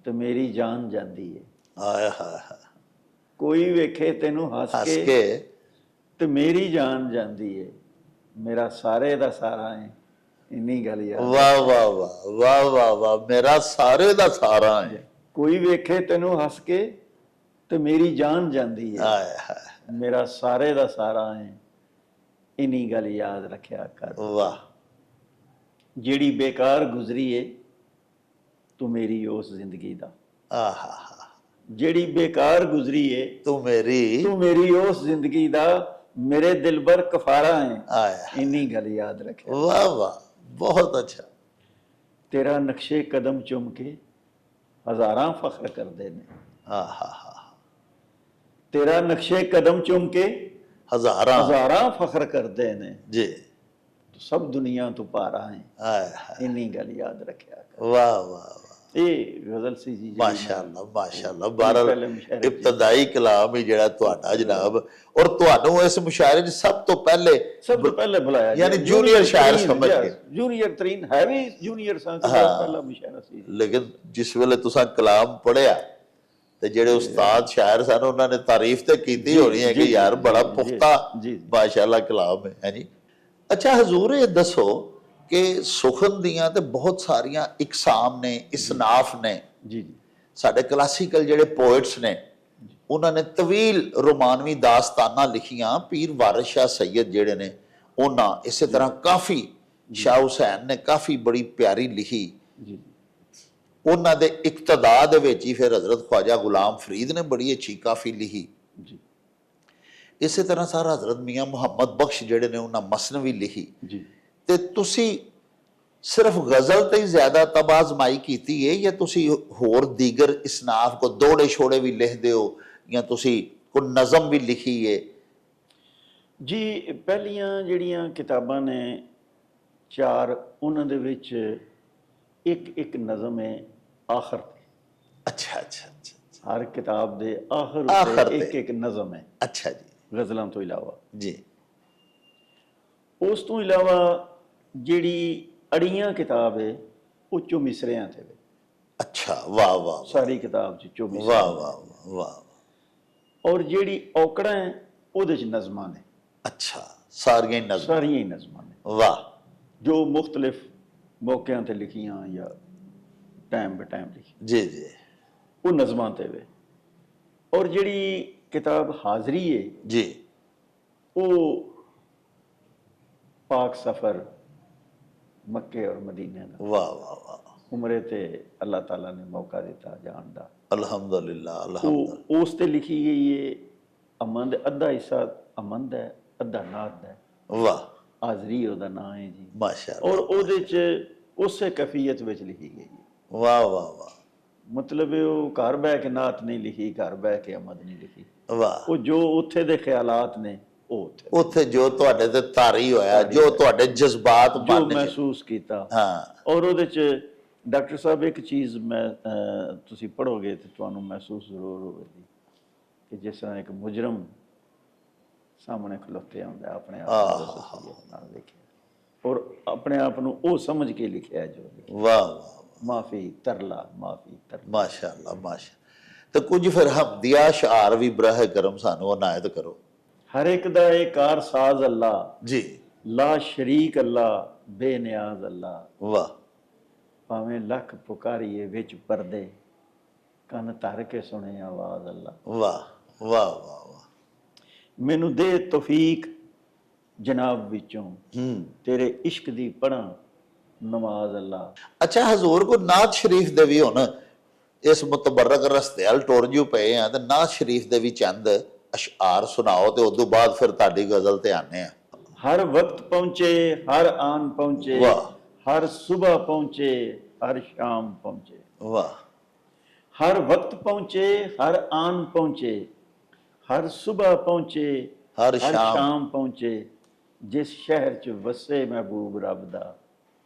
Speaker 1: ਤੇ ਮੇਰੀ ਜਾਨ ਜਾਂਦੀ ਹੈ।
Speaker 2: ਆਏ ਹਾਏ,
Speaker 1: ਕੋਈ ਵੇਖੇ ਤੈਨੂੰ ਹੱਸ ਕੇ ਤੇ ਮੇਰੀ ਜਾਨ ਜਾਂਦੀ ਹੈ। ਮੇਰਾ ਸਾਰੇ ਦਾ ਸਾਰਾ ਹੈ, ਇੰਨੀ ਗੱਲ ਯਾਦ।
Speaker 2: ਵਾਹ ਵਾਹ ਵਾਹ ਵਾਹ ਵਾਹ ਵਾਹ, ਮੇਰਾ ਸਾਰੇ ਦਾ ਸਾਰਾ ਹੈ।
Speaker 1: ਕੋਈ ਵੇਖੇ ਤੈਨੂੰ ਹੱਸ ਕੇ ਤੇ ਮੇਰੀ ਜਾਨ ਜਾਂਦੀ ਹੈ।
Speaker 2: ਆਏ ਹਾਏ,
Speaker 1: ਮੇਰਾ ਸਾਰੇ ਦਾ ਸਾਰਾ ਹੈ, ਇੰਨੀ ਗੱਲ ਯਾਦ ਰੱਖਿਆ ਕਰ।
Speaker 2: ਵਾਹ।
Speaker 1: ਜਿਹੜੀ ਬੇਕਾਰ ਗੁਜ਼ਰੀ ਏ ਤੂੰ ਮੇਰੀ ਉਸ ਜ਼ਿੰਦਗੀ ਦਾ।
Speaker 2: ਆਹਾ,
Speaker 1: ਜਿਹੜੀ ਬੇਕਾਰ ਗੁਜ਼ਰੀ ਏ
Speaker 2: ਤੂੰ ਮੇਰੀ
Speaker 1: ਤੂੰ ਮੇਰੀ ਉਸ ਜ਼ਿੰਦਗੀ ਦਾ ਮੇਰੇ ਦਿਲਬਰ ਕਫਾਰਾ ਹੈ।
Speaker 2: ਆਇਆ
Speaker 1: ਇੰਨੀ ਗੱਲ ਯਾਦ ਰੱਖਿਆ।
Speaker 2: ਵਾਹ ਵਾਹ ਬਹੁਤ ਅੱਛਾ।
Speaker 1: ਤੇਰਾ ਨਕਸ਼ੇ ਕਦਮ ਚੁੰਮ ਕੇ ਹਜ਼ਾਰਾਂ ਫਖਰ ਕਰਦੇ ਨੇ।
Speaker 2: ਆਹਾ
Speaker 1: ਤੇਰਾ ਨਕਸ਼ੇ ਕਦਮ ਚੁੰਮ ਕੇ
Speaker 2: ਹਜ਼ਾਰਾਂ
Speaker 1: ਹਜ਼ਾਰਾਂ ਫਖਰ ਕਰਦੇ ਨੇ।
Speaker 2: ਜੀ
Speaker 1: ਤੂੰ ਸਭ ਦੁਨੀਆ ਤੋਂ ਪਾਰਾ ਹੈ।
Speaker 2: ਆਇਆ
Speaker 1: ਇੰਨੀ ਗੱਲ ਯਾਦ ਰੱਖਿਆ ਕਰ।
Speaker 2: ਵਾਹ ਵਾਹ
Speaker 1: ਇਹ ਗਜ਼ਲ ਸੀ ਜੀ
Speaker 2: ਮਾਸ਼ਾਅੱਲਾ ਮਾਸ਼ਾਅੱਲਾ।
Speaker 1: ਪਹਿਲੇ
Speaker 2: ਬਹਰਹਾਲ
Speaker 1: ਮੁਸ਼ਾਇਰੇ
Speaker 2: ਇਬਤਦਾਈ ਕਲਾਮ ਹੀ ਜਿਹੜਾ ਤੁਹਾਡਾ ਜਨਾਬ, ਔਰ ਤੁਹਾਨੂੰ ਇਸ ਮੁਸ਼ਾਇਰੇ 'ਚ ਸਭ ਤੋਂ ਪਹਿਲੇ
Speaker 1: ਬੁਲਾਇਆ
Speaker 2: ਯਾਨੀ ਜੂਨੀਅਰ ਸ਼ਾਇਰ ਸਮਝ ਕੇ।
Speaker 1: ਜੂਨੀਅਰ ਤਰੀਨ ਹੈ ਵੀ ਜੂਨੀਅਰ ਸੰਗ ਪਹਿਲਾ ਮੁਸ਼ਾਇਰਾ ਸੀ।
Speaker 2: ਲੇਕਿਨ ਜਿਸ ਵੇਲੇ ਤੁਸੀਂ ਕਲਾਮ ਪੜਿਆ ਤੇ ਜਿਹੜੇ ਉਸਤਾਦ ਸ਼ਾਇਰ ਸਨ ਉਹਨਾਂ ਨੇ ਤਾਰੀਫ ਤੇ ਕੀਤੀ ਹੋਣੀ ਹੈ ਕਿ ਯਾਰ ਬੜਾ ਪੁਖਤਾ ਮਾਸ਼ਾਅੱਲਾ ਕਲਾਮ ਹੈ ਜੀ। ਅੱਛਾ ਹਜ਼ੂਰ, ਇਹ ਦੱਸੋ ਕਿ ਸੁਖਨ ਦੀਆਂ ਤੇ ਬਹੁਤ ਸਾਰੀਆਂ ਇਕਸਾਮ ਨੇ, ਇਸਨਾਫ ਨੇ।
Speaker 1: ਜੀ ਜੀ।
Speaker 2: ਸਾਡੇ ਕਲਾਸੀਕਲ ਜਿਹੜੇ ਪੋਇਟਸ ਨੇ ਉਹਨਾਂ ਨੇ ਤਵੀਲ ਰੋਮਾਨਵੀ ਦਾਸਤਾਨਾਂ ਲਿਖੀਆਂ। ਪੀਰ ਵਾਰਿਸ ਸ਼ਾਹ ਸੈਯਦ ਜਿਹੜੇ ਨੇ ਉਹਨਾਂ, ਇਸੇ ਤਰ੍ਹਾਂ ਕਾਫੀ ਸ਼ਾਹ ਹੁਸੈਨ ਨੇ ਕਾਫੀ ਬੜੀ ਪਿਆਰੀ ਲਿਖੀ।
Speaker 1: ਜੀ
Speaker 2: ਉਹਨਾਂ ਦੇ ਇਕਤਦਾ ਦੇ ਵਿੱਚ ਹੀ ਫਿਰ ਹਜ਼ਰਤ ख्वाजा गुलाम फरीद ने बड़ी अच्छी काफ़ी लिखी।
Speaker 1: ਜੀ
Speaker 2: ਇਸੇ ਤਰ੍ਹਾਂ ਸਾਰਾ ਹਜ਼ਰਤ ਮੀਆਂ ਮੁਹੰਮਦ ਬਖਸ਼ ਜਿਹੜੇ ਨੇ ਉਹਨਾਂ ਮਸਨਵੀ ਲਿਖੀ।
Speaker 1: ਜੀ।
Speaker 2: ਤੇ ਤੁਸੀਂ ਸਿਰਫ ਗਜ਼ਲ ਤੇ ਹੀ ਜ਼ਿਆਦਾ ਤਬਾਜ਼ਮਾਈ ਕੀਤੀ ਹੈ ਜਾਂ ਤੁਸੀਂ ਹੋਰ ਦੀਗਰ ਇਸਨਾਫ ਕੋ ਦੋੜੇ ਛੋੜੇ ਵੀ ਲਿਖਦੇ ਹੋ ਜਾਂ ਤੁਸੀਂ ਕੋਈ ਨਜ਼ਮ ਵੀ ਲਿਖੀ ਹੈ?
Speaker 1: ਜੀ ਪਹਿਲੀਆਂ ਜਿਹੜੀਆਂ ਕਿਤਾਬਾਂ ਨੇ 4, ਉਹਨਾਂ ਦੇ ਵਿੱਚ ਇੱਕ ਨਜ਼ਮ ਹੈ ਆਖਰ ਤੇ।
Speaker 2: ਅੱਛਾ ਅੱਛਾ ਅੱਛਾ।
Speaker 1: ਹਰ ਕਿਤਾਬ ਦੇ ਆਖਰ ਤੇ ਇੱਕ ਨਜ਼ਮ ਹੈ।
Speaker 2: ਅੱਛਾ ਜੀ।
Speaker 1: ਗਜ਼ਲਾਂ ਤੋਂ ਇਲਾਵਾ
Speaker 2: ਜੀ।
Speaker 1: ਉਸ ਤੋਂ ਇਲਾਵਾ ਜਿਹੜੀ ਅੜੀਆਂ ਕਿਤਾਬ ਹੈ ਉਹ ਚੋਂ ਮਿਸਰਿਆਂ ਤੇ ਵੇ।
Speaker 2: ਅੱਛਾ ਵਾਹ ਵਾਹ।
Speaker 1: ਸਾਰੀ ਕਿਤਾਬ ਚ ਚੋਂ ਮਿਸਰੇ।
Speaker 2: ਵਾਹ ਵਾਹ ਵਾਹ।
Speaker 1: ਔਰ ਜਿਹੜੀ ਔਕੜਾਂ ਹੈ ਉਹਦੇ ਚ ਨਜ਼ਮਾਂ ਨੇ।
Speaker 2: ਅੱਛਾ ਸਾਰੀਆਂ
Speaker 1: ਹੀ ਨਜ਼ਮਾਂ ਨੇ।
Speaker 2: ਵਾਹ।
Speaker 1: ਜੋ ਮੁਖਤਲਿਫ ਮੌਕਿਆਂ ਤੇ ਲਿਖੀਆਂ ਜਾਂ ਟਾਈਮ ਬੇ ਟਾਈਮ ਲਿਖੀ।
Speaker 2: ਜੀ ਜੀ।
Speaker 1: ਉਹ ਨਜ਼ਮਾਂ ਤੇ ਵੇ। ਔਰ ਜਿਹੜੀ ਕਿਤਾਬ ਹਾਜ਼ਰੀ ਹੈ
Speaker 2: ਜੀ
Speaker 1: ਉਹ ਪਾਕ ਸਫਰ ਮੱਕੇ ਔਰ ਮਦੀਨੇ ਦਾ।
Speaker 2: ਵਾਹ ਵਾਹ ਵਾਹ।
Speaker 1: ਉਮਰੇ ਤੇ ਅੱਲਾਹ ਤਾਲਾ ਨੇ ਮੌਕਾ ਦਿੱਤਾ ਜਾਣ ਦਾ।
Speaker 2: ਅਲਹਮਦੁਲਿल्लाह ਅਲਹਮਦੁਲਿल्लाह।
Speaker 1: ਉਸ ਤੇ ਲਿਖੀ ਗਈ ਹੈ ਅਮਨ, ਅੱਧਾ ਹਿੱਸਾ ਅਮਨ ਹੈ, ਅੱਧਾ ਨਾਤ ਹੈ।
Speaker 2: ਵਾਹ।
Speaker 1: ਹਾਜ਼ਰੀ ਉਹਦਾ ਨਾਂ ਹੈ ਜੀ
Speaker 2: ਮਾਸ਼ਾਅੱਲਾ।
Speaker 1: ਔਰ ਉਹਦੇ ਚ ਉਸੇ ਕੈਫੀਅਤ ਵਿੱਚ ਲਿਖੀ ਗਈ ਹੈ।
Speaker 2: ਵਾਹ ਵਾਹ ਵਾਹ।
Speaker 1: ਮਤਲਬ ਉਹ ਘਰ ਬਹਿ ਕੇ ਨਾਤ ਨਹੀਂ ਲਿਖੀ, ਘਰ ਬਹਿ ਕੇ ਅਮਦ ਨਹੀਂ ਲਿਖੀ।
Speaker 2: ਵਾਹ।
Speaker 1: ਉਹ ਜੋ ਉੱਥੇ ਦੇ ਖਿਆਲਾਤ ਨੇ ਉਹ
Speaker 2: ਉੱਥੇ ਜੋ ਤੁਹਾਡੇ ਤੇ ਤਾਰੀ ਹੋਇਆ, ਜੋ ਤੁਹਾਡੇ ਜਜ਼ਬਾਤ
Speaker 1: ਜੋ ਮਹਿਸੂਸ ਕੀਤਾ।
Speaker 2: ਹਾਂ।
Speaker 1: ਔਰ ਉਹਦੇ ਚ ਡਾਕਟਰ ਸਾਹਿਬ ਇੱਕ ਚੀਜ਼ ਮੈਂ ਤੁਸੀਂ ਪੜ੍ਹੋਗੇ ਤੇ ਤੁਹਾਨੂੰ ਮਹਿਸੂਸ ਜ਼ਰੂਰ ਹੋਵੇਗੀ ਕਿ ਜਿਸ ਤਰ੍ਹਾਂ ਇੱਕ ਮੁਜਰਮ ਸਾਹਮਣੇ ਖਲੋਤੇ ਹੁੰਦਾ ਆਪਣੇ ਆਪ ਨਾਲ ਲਿਖਿਆ ਔਰ ਆਪਣੇ ਆਪ ਨੂੰ ਉਹ ਸਮਝ ਕੇ ਲਿਖਿਆ ਜੋ ਲਿਖਿਆ।
Speaker 2: ਵਾਹ ਵਾਹ।
Speaker 1: ਮਾਫੀ ਤਰਲਾ ਮਾਫੀ ਤਰਲਾ।
Speaker 2: ਮਾਸ਼ਾਅੱਲਾ ਮਾਸ਼ਾ। ਤੇ ਕੁਝ ਫਿਰ ਹਮਦੀਆ ਸ਼ਾਰ ਵੀ ਬਰਾਹ ਕਰਮ ਸਾਨੂੰ ਅਨਾਇਤ ਕਰੋ।
Speaker 1: ਹਰ ਇੱਕ ਦਾ ਇਹ ਕਾਰ ਸਾਜ਼ ਅੱਲਾਹ
Speaker 2: ਜੀ।
Speaker 1: ਲਾ ਸ਼ਰੀਕ ਅੱਲਾਹ ਬੇਨਿਆਜ਼ ਅੱਲਾਹ।
Speaker 2: ਵਾਹ।
Speaker 1: ਭਾਵੇਂ ਲੱਖ ਪੁਕਾਰੀਏ ਵਿੱਚ ਪਰਦੇ ਕੰਨ ਧਰ ਕੇ ਸੁਣੇ ਆਵਾਜ਼ ਅੱਲਾਹ।
Speaker 2: ਵਾਹ ਵਾਹ ਵਾਹ ਵਾਹ।
Speaker 1: ਮੈਨੂੰ ਦੇ ਤੌਫੀਕ ਜਨਾਬ ਵਿੱਚੋਂ ਤੇਰੇ ਇਸ਼ਕ ਦੀ ਪੜਾਂ ਨਮਾਜ਼ ਅੱਲਾਹ।
Speaker 2: ਅੱਛਾ ਹਜ਼ੂਰ ਕੋ ਨਾਤ ਸ਼ਰੀਫ ਦੇ ਵੀ ਹੁਣ ਇਸ ਮੁਤਬਰਕ ਰਸਤੇ ਹਲ ਟੁਰ ਜੂ ਪਏ ਆ ਤੇ ਨਾਤ ਸ਼ਰੀਫ ਦੇ ਵੀ ਚੰਦ ਅਸ਼ਆਰ ਸੁਣਾਓ ਤੇ ਉਦੋਂ ਬਾਅਦ ਫਿਰ ਤੁਹਾਡੀ ਗਜ਼ਲ ਤੇ ਆਨੇ ਆ।
Speaker 1: ਹਰ ਵਕਤ ਪਹੁੰਚੇ ਹਰ ਆਨ ਪਹੁੰਚੇ।
Speaker 2: ਵਾਹ।
Speaker 1: ਹਰ ਸੁਬਹ ਪਹੁੰਚੇ ਹਰ ਸ਼ਾਮ ਪਹੁੰਚੇ।
Speaker 2: ਵਾਹ।
Speaker 1: ਹਰ ਵਕਤ ਪਹੁੰਚੇ ਹਰ ਆਨ ਪਹੁੰਚੇ। ਹਰ ਸੁਬਹ ਪਹੁੰਚੇ
Speaker 2: ਹਰ
Speaker 1: ਸ਼ਾਮ ਪਹੁੰਚੇ। ਜਿਸ ਸ਼ਹਿਰ ਚ ਵਸੇ ਮਹਿਬੂਬ ਰੱਬ ਦਾ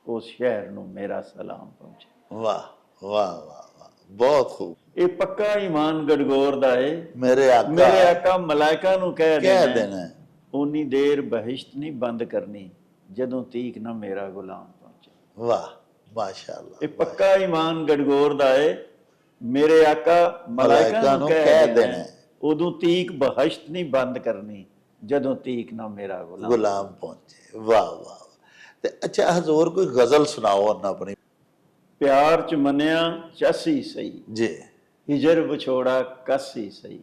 Speaker 1: ਉਸ ਸ਼ਹਿਰ ਨੂੰ ਮੇਰਾ ਸਲਾਮ ਪਹੁੰਚੇ।
Speaker 2: ਵਾਹ ਵਾਹ ਵਾਹ। ਬਹੁਤ ਖੂਬ।
Speaker 1: ਇਹ ਪੱਕਾ ਈਮਾਨ ਗੜਗੋਰ ਦਾ ਏ।
Speaker 2: ਮੇਰੇ
Speaker 1: ਆਕਾ ਮਲਾਇਕਾ ਨੂੰ ਕਹਿ
Speaker 2: ਦੇਣਾ
Speaker 1: ਉਨੀ ਦੇਰ ਬਹਿਸ਼ਤ ਨਹੀਂ ਬੰਦ ਕਰਨੀ ਜਦੋਂ ਤੀਕ ਨਾ ਮੇਰਾ ਗੁਲਾਮ ਪਹੁੰਚੇ।
Speaker 2: ਵਾਹ ਮਾਸ਼ਾਅੱਲਾ।
Speaker 1: ਇਹ ਪੱਕਾ ਈਮਾਨ ਗੜਗੋਰ ਦਾ ਏ। ਮੇਰੇ ਆਕਾ ਮਲਾਇਕਾ ਨੂੰ ਕਹਿ ਦੇਣਾ ਉਦੋਂ ਤੀਕ ਬਹਿਸ਼ਤ ਨਹੀਂ ਬੰਦ ਕਰਨੀ ਜਦੋਂ ਤੀਕ ਨਾ ਮੇਰਾ
Speaker 2: ਗੁਲਾਮ ਪਹੁੰਚੇ। ਵਾਹ ਵਾਹ। ਤੇ ਅੱਛਾ ਹਜ਼ੂਰ ਕੋਈ ਗਜ਼ਲ ਸੁਣਾਓ ਨਾ ਆਪਣੀ।
Speaker 1: ਪਿਆਰ ਚ ਮੰਨਿਆ ਚਾਸੀ ਸਹੀ
Speaker 2: ਜੀ।
Speaker 1: ਹਿਜਰ ਵਿਛੋੜਾ ਕਾਸੀ ਸਹੀ।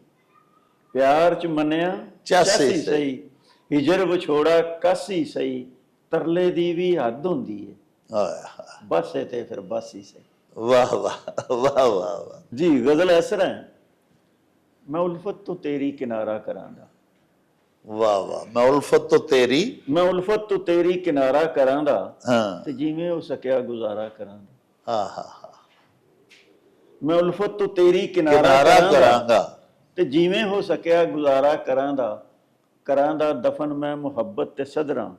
Speaker 1: ਪਿਆਰ ਚ ਮੰਨਿਆ ਚਾਸੀ ਸਹੀ ਹਿਜਰ ਵਿਛੋੜਾ ਕਾਸੀ ਸਹੀ। ਤਰਲੇ ਦੀ ਵੀ ਹੱਦ ਹੁੰਦੀ ਹੈ ਬਸ ਤੇ ਫਿਰ ਬਸ ਹੀ ਸਹੀ।
Speaker 2: ਵਾਹ ਵਾਹ ਵਾਹ ਵਾਹ।
Speaker 1: ਜੀ ਗਜ਼ਲ ਇਸ ਤਰ੍ਹਾਂ ਹੈ ਮੈਂ ਉਲਫਤ ਤੋਂ ਤੇਰੀ ਕਿਨਾਰਾ ਕਰਾਂਗਾ।
Speaker 2: ਵਾਹ ਵਾਹ, ਮੈਂ ਉਲਫਤ ਤੋਂ ਤੇਰੀ,
Speaker 1: ਮੈਂ ਉਲਫਤ ਤੋਂ ਤੇਰੀ ਕਿਨਾਰਾ ਕਰਾਂਗਾ
Speaker 2: ਹਾਂ,
Speaker 1: ਤੇ ਜਿਵੇਂ ਹੋ ਸਕਿਆ ਗੁਜ਼ਾਰਾ ਕਰਾਂਗਾ।
Speaker 2: ਆਹਾ,
Speaker 1: ਮੈਂ ਉਲਫਤ ਤੋਂ ਤੇਰੀ ਕਿਨਾਰਾ
Speaker 2: ਕਿਨਾਰਾ
Speaker 1: ਕਰਾਂਗਾ
Speaker 2: ਕਰਾਂਗਾ
Speaker 1: ਤੇ ਜਿਵੇਂ ਹੋ ਸਕਿਆ ਗੁਜ਼ਾਰਾ ਕਰਾਂਦਾ ਦਫਨ ਮੈਂ ਮੁਹੱਬਤ ਤੇ ਸਦਰਾਂ,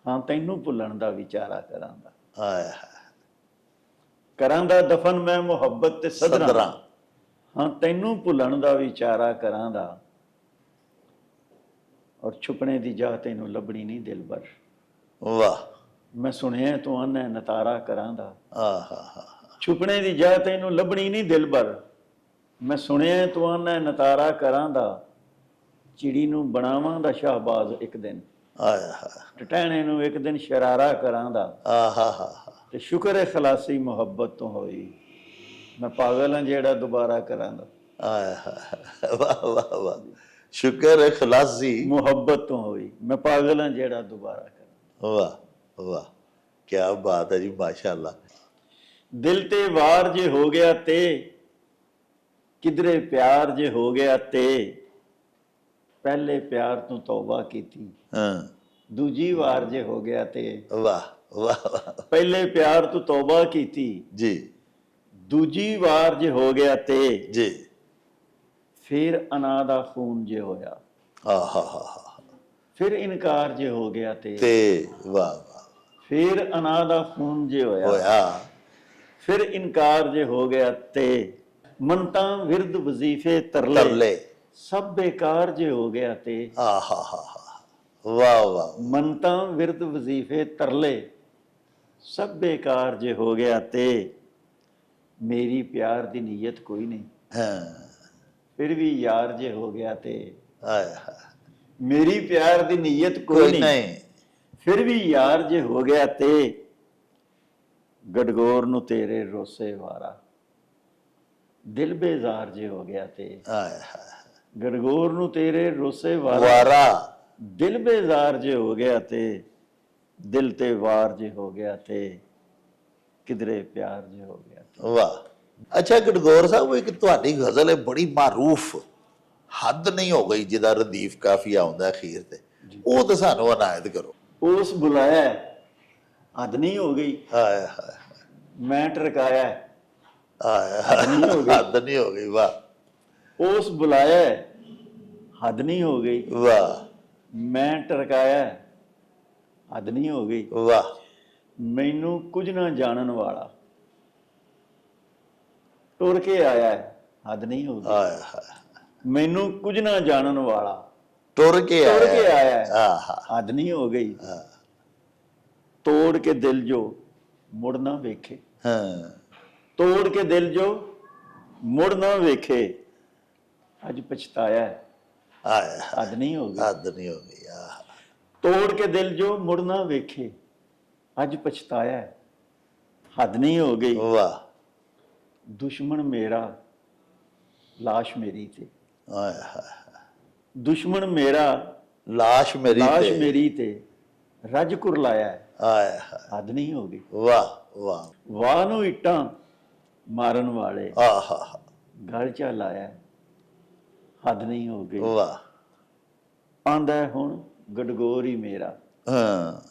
Speaker 1: ਹਾਂ ਤੈਨੂੰ ਭੁੱਲਣ ਦਾ ਵਿਚਾਰਾ ਕਰਾਂਗਾ।
Speaker 2: ਆਏ
Speaker 1: ਕਰਾਂਦਾ ਦਫਨ ਮੈਂ ਮੁਹੱਬਤ ਤੇ ਸਦਰਾਂ,
Speaker 2: ਸਦਰਾਂ,
Speaker 1: ਹਾਂ ਤੈਨੂੰ ਭੁੱਲਣ ਦਾ ਵਿਚਾਰਾ ਕਰਾਂਦਾ। ਔਰ ਛੁਪਣੇ ਦੀ ਜਾ ਤੈਨੂੰ ਲੱਭਣੀ ਨਹੀਂ ਦਿਲਬਰ,
Speaker 2: ਵਾਹ,
Speaker 1: ਮੈਂ ਸੁਣਿਆ ਤੂੰ ਆਨਾ ਨਤਾਰਾ ਕਰਾਂਦਾ।
Speaker 2: ਆਹਾ,
Speaker 1: ਛੁਪਣੇ ਦੀ ਜਾ ਤੈਨੂੰ ਲੱਭਣੀ ਨਹੀਂ ਦਿਲਬਰ, ਮੈਂ ਸੁਣਿਆ ਤੂੰ ਆਨਾ ਨਤਾਰਾ ਕਰਾਂਦਾ। ਚਿੜੀ ਨੂੰ ਬਣਾਵਾਂ ਦਾ ਸ਼ਾਹਬਾਜ਼ ਇੱਕ ਦਿਨ,
Speaker 2: ਆਹਾ,
Speaker 1: ਟਟੈਣੇ ਨੂੰ ਇੱਕ ਦਿਨ ਸ਼ਰਾਰਾ ਕਰਾਂਦਾ।
Speaker 2: ਆਹਾ,
Speaker 1: ਤੇ ਸ਼ੁਕਰ ਹੈ ਖਲਾਸੀ ਮੁਹੱਬਤ ਤੋਂ ਹੋਈ, ਮੈਂ ਪਾਗਲ ਹਾਂ ਜਿਹੜਾ ਦੁਬਾਰਾ ਕਰਾਂਦਾ।
Speaker 2: ਆਹਾ, ਵਾਹ ਵਾਹ ਵਾਹ, ਸ਼ੁਕਰ ਹੈ ਖਲਾਸੀ
Speaker 1: ਮੁਹੱਬਤ ਤੋਂ ਹੋਈ, ਮੈਂ ਪਾਗਲ ਹਾਂ ਜਿਹੜਾ ਦੁਬਾਰਾ ਕਰਾਂ।
Speaker 2: ਵਾਹ ਵਾਹ, ਕੀ ਬਾਤ ਹੈ ਜੀ, ਮਾਸ਼ਾਅੱਲਾ।
Speaker 1: ਦਿਲ ਤੇ ਵਾਰ ਜੇ ਹੋ ਗਿਆ ਤੇ ਕਿਧਰੇ ਪਿਆਰ ਜੇ ਹੋ ਗਿਆ ਤੇ ਪਹਿਲੇ ਪਿਆਰ ਤੋਂ ਤੌਬਾ ਕੀਤੀ,
Speaker 2: ਹਾਂ,
Speaker 1: ਦੂਜੀ ਵਾਰ ਜੇ ਹੋ ਗਿਆ ਤੇ
Speaker 2: ਵਾਹ ਵਾਹ ਵਾਹ,
Speaker 1: ਪਹਿਲੇ ਪਿਆਰ ਤੋਂ ਤੌਬਾ ਕੀਤੀ,
Speaker 2: ਜੀ
Speaker 1: ਦੂਜੀ ਵਾਰ ਜੇ ਹੋ ਗਿਆ ਤੇ
Speaker 2: ਜੀ,
Speaker 1: ਫਿਰ ਅਨਾ ਦਾ ਖੂਨ ਜੇ ਹੋਇਆ,
Speaker 2: ਆਹਾ,
Speaker 1: ਫਿਰ ਇਨਕਾਰ ਜੇ ਹੋ ਗਿਆ ਤੇ
Speaker 2: ਵਾਹ ਵਾਹ,
Speaker 1: ਫਿਰ ਅਨਾ ਦਾ ਖੂਨ ਜੇ
Speaker 2: ਹੋਇਆ,
Speaker 1: ਫਿਰ ਇਨਕਾਰ ਜੇ ਹੋ ਗਿਆ ਤੇ ਮੰਨਤਾਂ ਵਿਰਦ ਵਜ਼ੀਫੇ ਤਰਲੇ ਸਭ ਬੇਕਾਰ ਜੇ ਹੋ ਗਿਆ ਤੇ
Speaker 2: ਆਹਾ, ਵਾਹ ਵਾਹ,
Speaker 1: ਮੰਨਤਾਂ ਵਿਰਦ ਵਜ਼ੀਫੇ ਤਰਲੇ ਸਭ ਬੇਕਾਰ ਜੇ ਹੋ ਗਿਆ ਤੇ ਮੇਰੀ ਪਿਆਰ ਦੀ ਨੀਅਤ ਕੋਈ ਨਹੀਂ,
Speaker 2: ਹਾਂ,
Speaker 1: ਫਿਰ ਵੀ ਯਾਰ ਜੇ ਹੋ ਗਿਆ ਤੇ
Speaker 2: ਆਹਾ,
Speaker 1: ਮੇਰੀ ਪਿਆਰ ਦੀ ਨੀਅਤ ਕੋਈ ਨਹੀਂ, ਫਿਰ ਵੀ ਯਾਰ ਜੇ ਹੋ ਗਿਆ ਤੇ ਗੜਗੋਰ ਨੂੰ ਤੇਰੇ ਰੋਸੇ ਵਾਰਾ ਦਿਲ ਬੇਜ਼ਾਰ ਜੇ ਹੋ ਗਿਆ ਤੇ
Speaker 2: ਆਹਾ,
Speaker 1: ਗੜਗੋਰ ਨੂੰ ਤੇਰੇ ਰੋਸੇ
Speaker 2: ਵਾਰਾ
Speaker 1: ਦਿਲ ਬੇਜ਼ਾਰ ਜੇ ਹੋ ਗਿਆ ਤੇ ਦਿਲ ਤੇ ਵਾਰ ਜੇ ਹੋ ਗਿਆ ਤੇ ਕਿਧਰੇ ਪਿਆਰ ਜੇ ਹੋ ਗਿਆ।
Speaker 2: ਵਾਹ। ਅੱਛਾ ਗੜਗੌਰ ਸਾਹਿਬ, ਉਹ ਇੱਕ ਤੁਹਾਡੀ ਗਜ਼ਲ ਹੈ ਬੜੀ ਮਾਰੂਫ, ਹੱਦ ਨਹੀਂ ਹੋ ਗਈ, ਜਿਹਦਾ ਰਦੀਫ ਕਾਫੀਆ ਆਉਂਦਾ ਅਖੀਰ ਤੇ, ਉਹ ਤਾਂ ਸਾਨੂੰ ਅਨਾਇਤ ਕਰੋ।
Speaker 1: ਉਸ ਬੁਲਾਇਆ ਹੱਦ ਨਹੀਂ ਹੋ ਗਈ,
Speaker 2: ਹਾਏ ਹਾਏ,
Speaker 1: ਮੈਂ ਟਰਕਾਇਆ
Speaker 2: ਹਾਏ
Speaker 1: ਹੱਦ ਨਹੀਂ ਹੋ ਗਈ।
Speaker 2: ਹੱਦ ਨਹੀਂ ਹੋ ਗਈ, ਵਾਹ
Speaker 1: ਉਸ ਬੁਲਾਇਆ ਹੱਦ ਨਹੀਂ ਹੋ ਗਈ,
Speaker 2: ਵਾਹ
Speaker 1: ਮੈਂ ਟਰਕਾਇਆ ਹੱਦ ਨਹੀਂ ਹੋ ਗਈ।
Speaker 2: ਵਾਹ,
Speaker 1: ਮੈਨੂੰ ਕੁਝ ਨਾ ਜਾਣਨ ਵਾਲਾ ਟੁਰ ਕੇ ਆਇਆ ਹੱਦ ਨਹੀਂ ਹੋ ਗਈ।
Speaker 2: ਹਾਏ ਹਾਏ,
Speaker 1: ਮੈਨੂੰ ਕੁਝ ਨਾ ਜਾਣਨ ਵਾਲਾ
Speaker 2: ਟੁਰ ਕੇ
Speaker 1: ਆਇਆ
Speaker 2: ਆਹਾ,
Speaker 1: ਹੱਦ ਨਹੀਂ ਹੋ ਗਈ। ਤੋੜ ਕੇ ਦਿਲ ਜੋ ਮੁੜ ਨਾ ਵੇਖੇ,
Speaker 2: ਹਾਂ,
Speaker 1: ਤੋੜ ਕੇ ਦਿਲ ਜੋ ਮੁੜ ਨਾ ਵੇਖੇ ਅੱਜ ਪਛਤਾਇਆ
Speaker 2: ਹਾਏ
Speaker 1: ਹੱਦ ਨਹੀਂ ਹੋ ਗਈ।
Speaker 2: ਹੱਦ ਨਹੀਂ ਹੋ ਗਈ, ਆਹਾ,
Speaker 1: ਤੋੜ ਕੇ ਦਿਲ ਜੋ ਮੁੜ ਨਾ ਵੇਖੇ ਅੱਜ ਪਛਤਾਇਆ ਹੱਦ ਨਹੀਂ ਹੋ ਗਈ।
Speaker 2: ਵਾਹ,
Speaker 1: ਦੁਸ਼ਮਣ ਮੇਰਾ ਲਾਸ਼ ਮੇਰੀ ਤੇ,
Speaker 2: ਹਾਏ ਹਾਏ,
Speaker 1: ਦੁਸ਼ਮਣ ਮੇਰਾ
Speaker 2: ਲਾਸ਼ ਮੇਰੀ
Speaker 1: ਲਾਸ਼
Speaker 2: ਤੇ,
Speaker 1: ਮੇਰੀ ਤੇ ਰੱਜ ਕੁਰਲਾਇਆ
Speaker 2: ਹਾਏ ਹਾਏ,
Speaker 1: ਹੱਦ ਨਹੀਂ ਹੋ ਗਈ।
Speaker 2: ਵਾਹ ਵਾਹ,
Speaker 1: ਵਾਹ ਨੂੰ ਇੱਟਾਂ ਮਾਰਨ ਵਾਲੇ
Speaker 2: ਆਹਾ,
Speaker 1: ਗਲ ਚ ਲਾਇਆ ਹੱਦ ਨਹੀਂ ਹੋ ਗਈ।
Speaker 2: ਵਾਹ,
Speaker 1: ਆਂਦਾ ਹੁਣ ਗੜਗੋਰ ਹੀ ਮੇਰਾ,
Speaker 2: ਹਾਂ,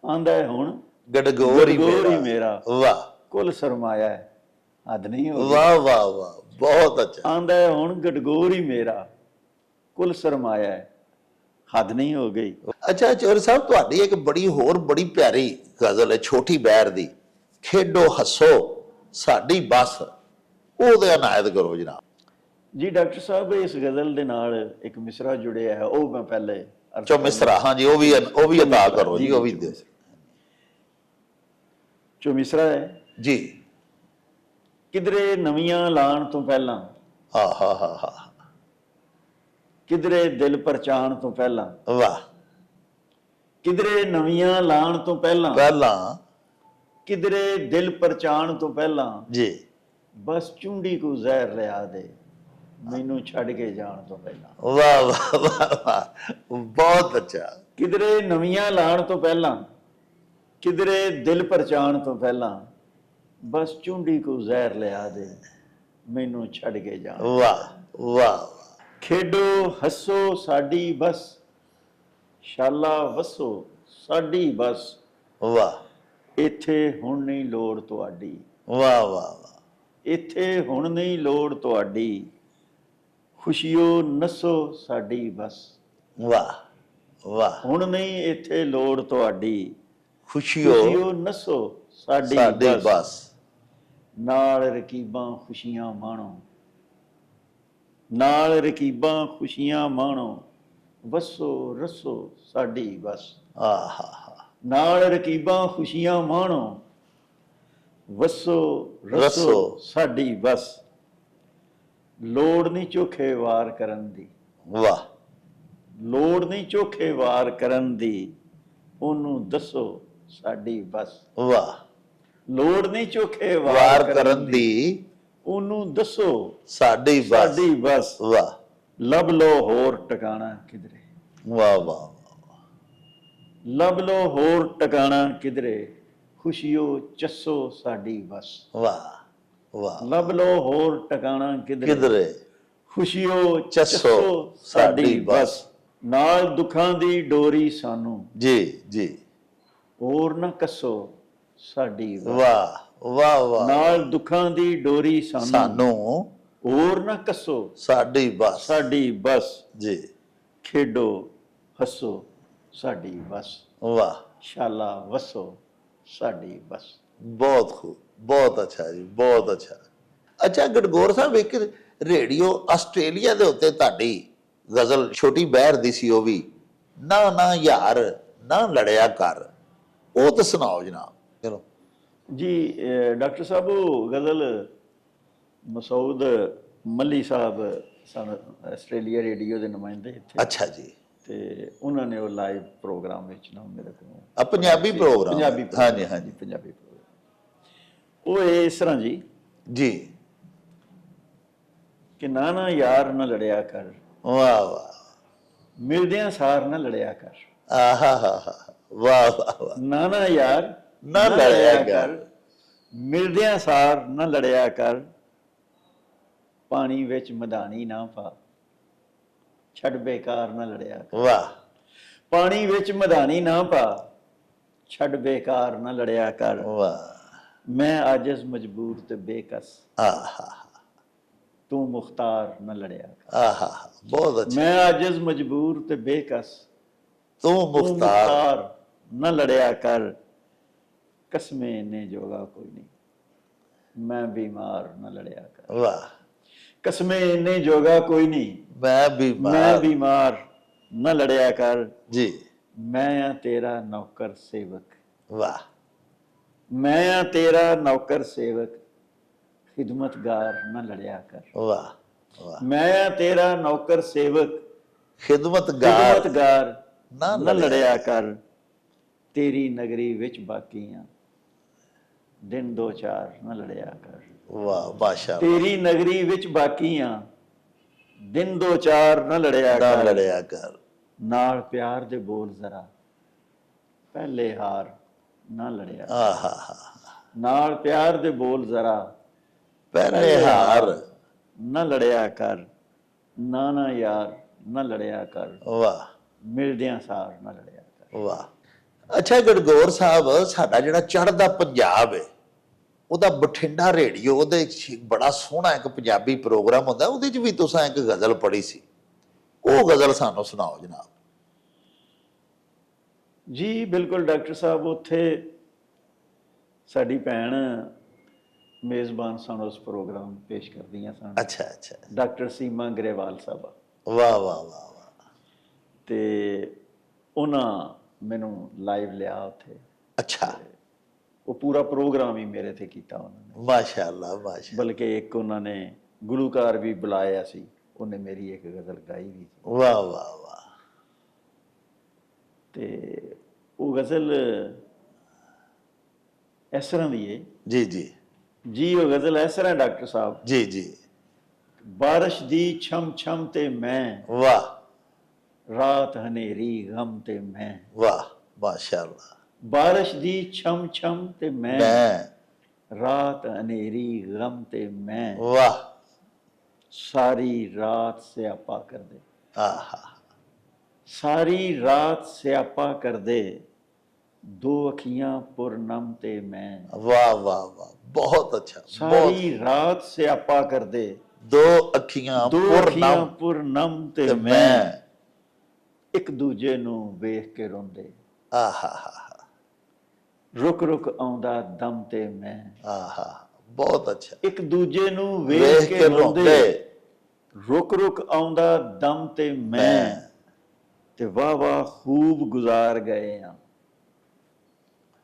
Speaker 1: ਆਂਦਾ ਹੁਣ
Speaker 2: ਗੜਗੌਰ ਹੀ
Speaker 1: ਗੜਗੌਰ ਹੀ
Speaker 2: ਮੇਰਾ,
Speaker 1: ਮੇਰਾ
Speaker 2: ਵਾਹ
Speaker 1: ਕੁੱਲ ਸਰਮਾਇਆ ਹੱਦ ਨਹੀਂ ਹੋ ਗਈ।
Speaker 2: ਵਾਹ ਵਾਹ ਵਾਹ, ਬਹੁਤ ਅੱਛਾ,
Speaker 1: ਆਂਦਾ ਹੁਣ ਗੜਗੋਰ ਹੀ ਮੇਰਾ ਕੁੱਲ ਸਰਮਾਇਆ ਹੱਦ ਨਹੀਂ ਹੋ ਗਈ।
Speaker 2: ਅੱਛਾ ਚੋਰ ਸਾਹਿਬ, ਤੁਹਾਡੀ ਇੱਕ ਬੜੀ ਹੋਰ ਬੜੀ ਪਿਆਰੀ ਗਜ਼ਲ ਹੈ ਛੋਟੀ ਬੈਰ ਦੀ, ਖੇਡੋ ਹੱਸੋ ਸਾਡੀ ਬੱਸ, ਉਹਦੇ ਅਨਾਇਤ ਕਰੋ ਜਨਾਬ।
Speaker 1: ਜੀ ਡਾਕਟਰ ਸਾਹਿਬ, ਇਸ ਗਜ਼ਲ ਦੇ ਨਾਲ ਇੱਕ ਮਿਸਰਾ ਜੁੜਿਆ ਹੈ, ਉਹ ਮੈਂ ਪਹਿਲੇ ਅਰਜ਼
Speaker 2: ਚੋ ਮਿਸਰਾ, ਹਾਂ ਜੀ, ਉਹ ਵੀ ਅਦਾ ਕਰੋ ਜੀ, ਉਹ ਵੀ ਦਿਓ
Speaker 1: ਜੋ ਮਿਸਰਾ ਹੈ,
Speaker 2: ਜੀ।
Speaker 1: ਕਿਧਰੇ ਨਵੀਆਂ ਲਾਣ ਤੋਂ ਪਹਿਲਾਂ,
Speaker 2: ਹਾ ਹਾ ਹਾ ਹਾ,
Speaker 1: ਕਿਧਰੇ ਦਿਲ ਪਰਚਾਣ ਤੋਂ ਪਹਿਲਾਂ,
Speaker 2: ਵਾਹ,
Speaker 1: ਕਿਧਰੇ ਨਵੀਆਂ ਲਾਣ ਤੋਂ ਪਹਿਲਾਂ,
Speaker 2: ਪਹਿਲਾਂ
Speaker 1: ਕਿਧਰੇ ਦਿਲ ਪਰਚਾਣ ਤੋਂ ਪਹਿਲਾਂ
Speaker 2: ਜੀ,
Speaker 1: ਬਸ ਚੁੰਡੀ ਕੋ ਜ਼ਹਿਰ ਲਿਆ ਦੇ ਮੈਨੂੰ ਛੱਡ ਕੇ ਜਾਣ ਤੋਂ ਪਹਿਲਾਂ।
Speaker 2: ਵਾਹ ਵਾਹ ਵਾਹ ਵਾਹ, ਬਹੁਤ ਅੱਛਾ,
Speaker 1: ਕਿਧਰੇ ਨਵੀਆਂ ਲਾਣ ਤੋਂ ਪਹਿਲਾਂ, ਕਿਧਰੇ ਦਿਲ ਪਰਚਾਣ ਤੋਂ ਪਹਿਲਾਂ ਬਸ ਚੁੰਡੀ ਕੋ ਜ਼ਹਿਰ ਲਿਆ ਦੇ ਮੈਨੂੰ ਛੱਡ ਕੇ ਜਾਣ।
Speaker 2: ਵਾਹ ਵਾਹ
Speaker 1: ਖੇਡੋ ਹੱਸੋ ਸਾਡੀ ਬਸ, ਸ਼ਾਲਾ ਵਸੋ ਸਾਡੀ ਬਸ,
Speaker 2: ਵਾਹ
Speaker 1: ਇੱਥੇ ਹੁਣ ਨਹੀਂ ਲੋੜ ਤੁਹਾਡੀ,
Speaker 2: ਵਾਹ ਵਾਹ
Speaker 1: ਇੱਥੇ ਹੁਣ ਨਹੀਂ ਲੋੜ ਤੁਹਾਡੀ, ਖੁਸ਼ੀਓ ਨਸੋ ਸਾਡੀ ਬਸ,
Speaker 2: ਵਾਹ ਵਾਹ
Speaker 1: ਹੁਣ ਨਹੀਂ ਇੱਥੇ ਲੋੜ ਤੁਹਾਡੀ,
Speaker 2: ਖੁਸ਼ੀਓ
Speaker 1: ਖੁਸ਼ੀਓ ਨਸੋ ਸਾਡੀ
Speaker 2: ਸਾਡੀ
Speaker 1: ਬਸ,
Speaker 2: ਬਸ
Speaker 1: ਨਾਲ ਰਕੀਬਾਂ ਖੁਸ਼ੀਆਂ ਮਾਣੋ, ਨਾਲ ਰਕੀਬਾਂ ਖੁਸ਼ੀਆਂ ਮਾਣੋ, ਵਸੋ ਰਸੋ ਸਾਡੀ ਬਸ,
Speaker 2: ਆਹਾ
Speaker 1: ਨਾਲ ਰਕੀਬਾਂ ਖੁਸ਼ੀਆਂ ਮਾਣੋ, ਵਸੋ ਰਸੋ
Speaker 2: ਰਸੋ
Speaker 1: ਸਾਡੀ ਬਸ, ਲੋੜ ਨਹੀਂ ਝੋਖੇ ਵਾਰ ਕਰਨ ਦੀ,
Speaker 2: ਵਾਹ
Speaker 1: ਲੋੜ ਨਹੀਂ ਝੋਖੇ ਵਾਰ ਕਰਨ ਦੀ, ਉਹਨੂੰ ਦੱਸੋ ਸਾਡੀ ਬਸ,
Speaker 2: ਵਾਹ
Speaker 1: ਲੋੜ ਨਹੀਂ ਝੋਖੇ
Speaker 2: ਵਾਰ ਕਰਨ ਦੀ,
Speaker 1: ਉਹਨੂੰ ਦੱਸੋ
Speaker 2: ਸਾਡੀ ਬਸ
Speaker 1: ਸਾਡੀ ਬਸ,
Speaker 2: ਵਾਹ
Speaker 1: ਲੱਭ ਲੋ ਹੋਰ ਟਿਕਾਣਾ ਕਿਧਰੇ,
Speaker 2: ਵਾਹ ਵਾਹ
Speaker 1: ਲੱਭ ਲੋ ਹੋਰ ਟਿਕਾਣਾ ਕਿਧਰੇ, ਖੁਸ਼ੀਓ ਚੱਸੋ ਸਾਡੀ ਬਸ,
Speaker 2: ਵਾਹ ਵਾਹ
Speaker 1: ਲੱਭ ਲੋ ਹੋਰ ਟਿਕਾਣਾ ਕਿਧਰੇ,
Speaker 2: ਕਿਧਰੇ
Speaker 1: ਖੁਸ਼ੀਓ
Speaker 2: ਚੱਸੋ
Speaker 1: ਚੱਸੋ
Speaker 2: ਸਾਡੀ
Speaker 1: ਸਾਡੀ
Speaker 2: ਬਸ।
Speaker 1: ਬਸ, ਨਾਲ ਦੁੱਖਾਂ ਦੀ ਡੋਰੀ ਸਾਨੂੰ
Speaker 2: ਜੀ ਜੀ
Speaker 1: ਹੋਰ ਨਾ ਕੱਸੋ ਸਾਡੀ ਬਸ,
Speaker 2: ਵਾਹ ਵਾਹ ਵਾਹ
Speaker 1: ਨਾਲ ਦੁੱਖਾਂ ਦੀ ਡੋਰੀ ਸਾਨੂੰ
Speaker 2: ਸਾਨੂੰ
Speaker 1: ਹੋਰ ਨਾ ਕੱਸੋ
Speaker 2: ਸਾਡੀ ਬਸ
Speaker 1: ਸਾਡੀ ਬਸ,
Speaker 2: ਜੀ
Speaker 1: ਖੇਡੋ ਹੱਸੋ ਸਾਡੀ ਬਸ,
Speaker 2: ਵਾਹ
Speaker 1: ਸ਼ਾਲਾ ਵਸੋ ਸਾਡੀ ਬਸ।
Speaker 2: ਬਹੁਤ ਖੂਬ ਬਹੁਤ ਅੱਛਾ ਜੀ ਬਹੁਤ ਅੱਛਾ। ਅੱਛਾ ਗੜਗੌਰ ਸਾਹਿਬ ਇੱਕ ਰੇਡੀਓ ਆਸਟ੍ਰੇਲੀਆ ਦੇ ਉੱਤੇ ਤੁਹਾਡੀ ਗਜ਼ਲ ਛੋਟੀ ਬਹਿਰ ਦੀ ਸੀ ਉਹ ਵੀ, ਨਾ ਨਾ ਯਾਰ ਨਾ ਲੜਿਆ ਕਰ, ਉਹ ਤਾਂ ਸੁਣਾਓ ਜਨਾਬ। ਚਲੋ
Speaker 1: ਜੀ ਡਾਕਟਰ ਸਾਹਿਬ ਉਹ ਗਜ਼ਲ ਮਸਊਦ ਮੱਲੀ ਸਾਹਿਬ ਸਨ ਆਸਟ੍ਰੇਲੀਆ ਰੇਡੀਓ ਦੇ ਨੁਮਾਇੰਦੇ ਇੱਥੇ,
Speaker 2: ਅੱਛਾ ਜੀ
Speaker 1: ਤੇ ਉਹਨਾਂ ਨੇ ਉਹ ਲਾਈਵ ਪ੍ਰੋਗਰਾਮ ਵਿੱਚ ਨਾ ਮੇਰੇ ਕੋਲ
Speaker 2: ਆ ਪੰਜਾਬੀ ਪ੍ਰੋਗਰਾਮ
Speaker 1: ਪੰਜਾਬੀ
Speaker 2: ਹਾਂਜੀ ਹਾਂਜੀ
Speaker 1: ਪੰਜਾਬੀ ਪ੍ਰੋਗਰਾਮ ਉਹ ਇਸ ਤਰ੍ਹਾਂ ਜੀ
Speaker 2: ਜੀ
Speaker 1: ਕਿ ਨਾ ਨਾ ਯਾਰ ਨਾ ਲੜਿਆ ਕਰ,
Speaker 2: ਵਾਹ ਵਾਹ
Speaker 1: ਮਿਲਦਿਆਂ ਸਾਰ ਨਾ ਲੜਿਆ ਕਰ,
Speaker 2: ਆਹਾ ਹਾ ਹਾ ਵਾਹ ਵਾਹ ਵਾਹ
Speaker 1: ਨਾ ਨਾ ਯਾਰ
Speaker 2: ਨਾ ਲੜਿਆ ਕਰ,
Speaker 1: ਮਿਲਦਿਆਂ ਸਾਰ ਨਾ ਲੜਿਆ ਕਰ, ਪਾਣੀ ਵਿੱਚ ਮਧਾਣੀ ਨਾ ਪਾ, ਛੱਡ ਬੇਕਾਰ ਨਾ ਲੜਿਆ ਕਰ,
Speaker 2: ਵਾਹ
Speaker 1: ਪਾਣੀ ਵਿੱਚ ਮਧਾਣੀ ਨਾ ਪਾ, ਛੱਡ ਬੇਕਾਰ ਨਾ ਲੜਿਆ ਕਰ,
Speaker 2: ਵਾਹ
Speaker 1: ਮੈਂ ਆਜਜ਼ ਮਜਬੂਰ ਤੇ ਬੇਕਸ,
Speaker 2: ਆਹਾ
Speaker 1: ਤੂੰ ਮੁਖਤਾਰ ਨਾ ਲੜਿਆ ਕਰ,
Speaker 2: ਆਹਾ ਬਹੁਤ ਅੱਛਾ।
Speaker 1: ਮੈਂ ਆਜਜ਼ ਮਜਬੂਰ ਤੇ ਬੇਕਸ,
Speaker 2: ਤੂੰ
Speaker 1: ਤੂੰ
Speaker 2: ਮੁਖਤਾਰ
Speaker 1: ਮੁਖਤਾਰ ਨਾ ਲੜਿਆ ਕਰ, ਕਸਮੇ ਨੇ ਜੋਗਾ ਕੋਈ ਨਹੀਂ, ਮੈਂ ਬਿਮਾਰ ਨਾ ਲੜਿਆ ਕਰ,
Speaker 2: ਵਾਹ
Speaker 1: ਕਸਮੇ ਨੇ ਜੋਗਾ ਕੋਈ ਨਹੀਂ,
Speaker 2: ਮੈਂ
Speaker 1: ਮੈਂ
Speaker 2: ਬਿਮਾਰ
Speaker 1: ਬਿਮਾਰ ਨਾ ਲੜਿਆ ਕਰ,
Speaker 2: ਜੀ
Speaker 1: ਮੈਂ ਆ ਤੇਰਾ ਨੌਕਰ ਸੇਵਕ,
Speaker 2: ਵਾਹ
Speaker 1: ਮੈਂ ਆ ਤੇਰਾ ਨੌਕਰ ਸੇਵਕ, ਖਿਦਮਤਗਾਰ ਨਾ ਲੜਿਆ ਕਰ,
Speaker 2: ਵਾਹ ਵਾਹ
Speaker 1: ਮੈਂ ਆ ਤੇਰਾ ਨੌਕਰ ਸੇਵਕ,
Speaker 2: ਖਿਦਮਤਗਾਰ
Speaker 1: ਖਿਦਮਤਗਾਰ
Speaker 2: ਨਾ
Speaker 1: ਨਾ ਲੜਿਆ ਕਰ, ਤੇਰੀ ਨਗਰੀ ਵਿੱਚ ਬਾਕੀਆਂ, ਦਿਨ ਦੋ ਚਾਰ ਨਾ ਲੜਿਆ ਕਰ,
Speaker 2: ਵਾਹ ਮਾਸ਼ਾ
Speaker 1: ਤੇਰੀ ਨਗਰੀ ਵਿੱਚ ਬਾਕੀਆਂ, ਦਿਨ ਦੋ ਚਾਰ ਨਾ ਲੜਿਆ
Speaker 2: ਨਾ
Speaker 1: ਕਰ,
Speaker 2: ਲੜਿਆ ਕਰ,
Speaker 1: ਨਾਲ ਪਿਆਰ ਦੇ ਬੋਲ ਜ਼ਰਾ, ਪਹਿਲੇ ਹਾਰ ਨਾ ਲੜਿਆ,
Speaker 2: ਆਹਾ
Speaker 1: ਨਾਲ ਪਿਆਰ ਦੇ ਬੋਲ ਜ਼ਰਾ,
Speaker 2: ਪਹਿਲੇ ਹਾਰ,
Speaker 1: ਨਾ ਲੜਿਆ ਕਰ, ਨਾ ਨਾ ਯਾਰ ਨਾ ਲੜਿਆ ਕਰ,
Speaker 2: ਵਾਹ
Speaker 1: ਮਿਲਦਿਆਂ ਸਾਰ ਨਾ ਲੜਿਆ ਕਰ।
Speaker 2: ਵਾਹ। ਅੱਛਾ ਗੜਗੌਰ ਸਾਹਿਬ ਸਾਡਾ ਜਿਹੜਾ ਚੜ੍ਹਦਾ ਪੰਜਾਬ ਹੈ ਉਹਦਾ ਬਠਿੰਡਾ ਰੇਡੀਓ ਉਹਦੇ ਬੜਾ ਸੋਹਣਾ ਇੱਕ ਪੰਜਾਬੀ ਪ੍ਰੋਗਰਾਮ ਹੁੰਦਾ, ਉਹਦੇ 'ਚ ਵੀ ਤੁਸੀਂ ਇੱਕ ਗਜ਼ਲ ਪੜ੍ਹੀ ਸੀ, ਉਹ ਗਜ਼ਲ ਸਾਨੂੰ ਸੁਣਾਓ ਜਨਾਬ।
Speaker 1: ਜੀ ਬਿਲਕੁਲ ਡਾਕਟਰ ਸਾਹਿਬ, ਉੱਥੇ ਸਾਡੀ ਭੈਣ ਮੇਜ਼ਬਾਨ ਸਨ ਉਸ ਪ੍ਰੋਗਰਾਮ ਪੇਸ਼ ਕਰਦੀਆਂ ਸਨ,
Speaker 2: ਅੱਛਾ ਅੱਛਾ
Speaker 1: ਡਾਕਟਰ ਸੀਮਾ ਗਰੇਵਾਲ ਸਾਹਿਬ,
Speaker 2: ਵਾਹ ਵਾਹ ਵਾਹ ਵਾਹ
Speaker 1: ਤੇ ਉਹਨਾਂ ਮੈਨੂੰ ਲਾਈਵ ਲਿਆ ਉੱਥੇ,
Speaker 2: ਅੱਛਾ
Speaker 1: ਉਹ ਪੂਰਾ ਪ੍ਰੋਗਰਾਮ ਹੀ ਮੇਰੇ ਤੇ ਕੀਤਾ ਉਹਨਾਂ ਨੇ,
Speaker 2: ਮਾਸ਼ਾ ਅੱਲਾਹ ਮਾਸ਼ਾ
Speaker 1: ਬਲਕਿ ਇੱਕ ਉਹਨਾਂ ਨੇ ਗੁਲੂਕਾਰ ਵੀ ਬੁਲਾਇਆ ਸੀ, ਉਹਨੇ ਮੇਰੀ ਇੱਕ ਗਜ਼ਲ ਗਾਈ ਵੀ ਸੀ,
Speaker 2: ਵਾਹ ਵਾਹ ਵਾਹ
Speaker 1: ਤੇ ਉਹ ਗਜ਼ਲ ਇਸ ਤਰ੍ਹਾਂ ਦੀ ਹੈ
Speaker 2: ਜੀ ਜੀ
Speaker 1: ਜੀ, ਉਹ ਗਜ਼ਲ ਇਸ ਤਰ੍ਹਾਂ ਡਾਕਟਰ ਸਾਹਿਬ,
Speaker 2: ਜੀ ਜੀ
Speaker 1: ਬਾਰਿਸ਼ ਦੀ ਛਮ ਛਮ ਤੇ ਮੈਂ,
Speaker 2: ਵਾਹ
Speaker 1: ਰਾਤ ਹਨੇਰੀ ਗਮ ਤੇ ਮੈਂ,
Speaker 2: ਵਾਹ ਮਾਸ਼ਾ ਅੱਲਾਹ,
Speaker 1: ਬਾਰਿਸ਼ ਦੀ ਛਮ ਛਮ ਤੇ
Speaker 2: ਮੈਂ
Speaker 1: ਰਾਤ ਹਨੇਰੀ ਗਮ ਤੇ ਮੈਂ,
Speaker 2: ਵਾਹ
Speaker 1: ਸਾਰੀ ਰਾਤ ਸਿਆਪਾ ਕਰਦੇ,
Speaker 2: ਆਹਾ
Speaker 1: ਸਾਰੀ ਰਾਤ ਸਿਆਪਾ ਕਰਦੇ, ਦੋ ਅੱਖੀਆਂ ਪੁਰਨਮ ਤੇ ਮੈਂ।
Speaker 2: ਵਾਹ ਵਾਹ ਵਾਹ, ਬਹੁਤ ਅੱਛਾ।
Speaker 1: ਸਾਰੀ ਰਾਤ ਸਿਆਪਾ ਕਰਦੇ,
Speaker 2: ਦੋ ਅੱਖੀਆਂ
Speaker 1: ਦੋ ਅੱਖੀਆਂ
Speaker 2: ਪੁਰਨਮ
Speaker 1: ਪੁਰਨਮ ਤੇ
Speaker 2: ਤੇ
Speaker 1: ਮੈਂ,
Speaker 2: ਮੈਂ।
Speaker 1: ਇੱਕ ਦੂਜੇ ਨੂੰ ਵੇਖ ਕੇ ਰੋਂਦੇ,
Speaker 2: ਆਹਾ
Speaker 1: ਰੁਕ ਰੁਕ ਆਉਂਦਾ ਦਮ ਤੇ ਮੈਂ।
Speaker 2: ਆਹਾ, ਬਹੁਤ ਅੱਛਾ।
Speaker 1: ਇੱਕ ਦੂਜੇ ਨੂੰ
Speaker 2: ਵੇਖ
Speaker 1: ਵੇਖ
Speaker 2: ਕੇ
Speaker 1: ਕੇ
Speaker 2: ਰੋਂਦੇ,
Speaker 1: ਰੋਂਦੇ, ਰੁਕ ਰੁਕ ਆਉਂਦਾ ਦਮ ਤੇ ਮੈਂ, ਤੇ ਵਾਹ ਵਾਹ ਖੂਬ ਗੁਜ਼ਾਰ ਗਏ ਆ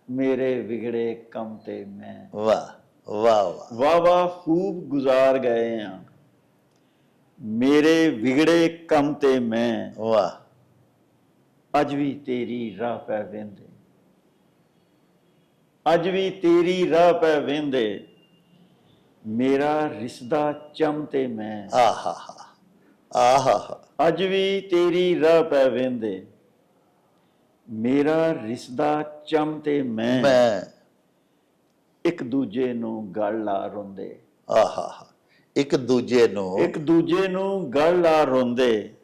Speaker 1: ਮੇਰੇ ਵਿਗੜੇ ਕੰਮ ਤੇ ਮੈਂ।
Speaker 2: ਵਾਹ ਵਾਹ ਵਾਹ,
Speaker 1: ਵਾਹ ਵਾਹ ਖੂਬ ਗੁਜ਼ਾਰ ਗਏ ਆ ਮੇਰੇ ਵਿਗੜੇ ਕੰਮ ਤੇ ਮੈਂ।
Speaker 2: ਵਾਹ।
Speaker 1: ਅੱਜ ਵੀ ਤੇਰੀ ਰਾਹ ਪੈ ਵਹਿੰਦੇ, ਅੱਜ ਵੀ ਤੇਰੀ ਰਾਹ ਪੈ ਵਹਿੰਦੇ, ਮੇਰਾ ਰਿਸ਼ਦਾ ਚਮ ਤੇ ਮੈਂ।
Speaker 2: ਆਹਾ ਆਹਾ,
Speaker 1: ਅੱਜ ਵੀ ਤੇਰੀ ਰਾਹ ਪੈ ਵਹਿੰਦੇ, ਮੇਰਾ ਰਿਸ਼ਦਾ ਚਮ ਤੇ ਮੈਂ।
Speaker 2: ਮੈਂ।
Speaker 1: ਇੱਕ ਦੂਜੇ ਨੂੰ ਗਲ ਲਾ ਰੋਂਦੇ,
Speaker 2: ਆਹਾ, ਇੱਕ ਦੂਜੇ ਨੂੰ,
Speaker 1: ਇੱਕ ਦੂਜੇ ਨੂੰ ਗਲ ਲਾ ਰੋਂਦੇ,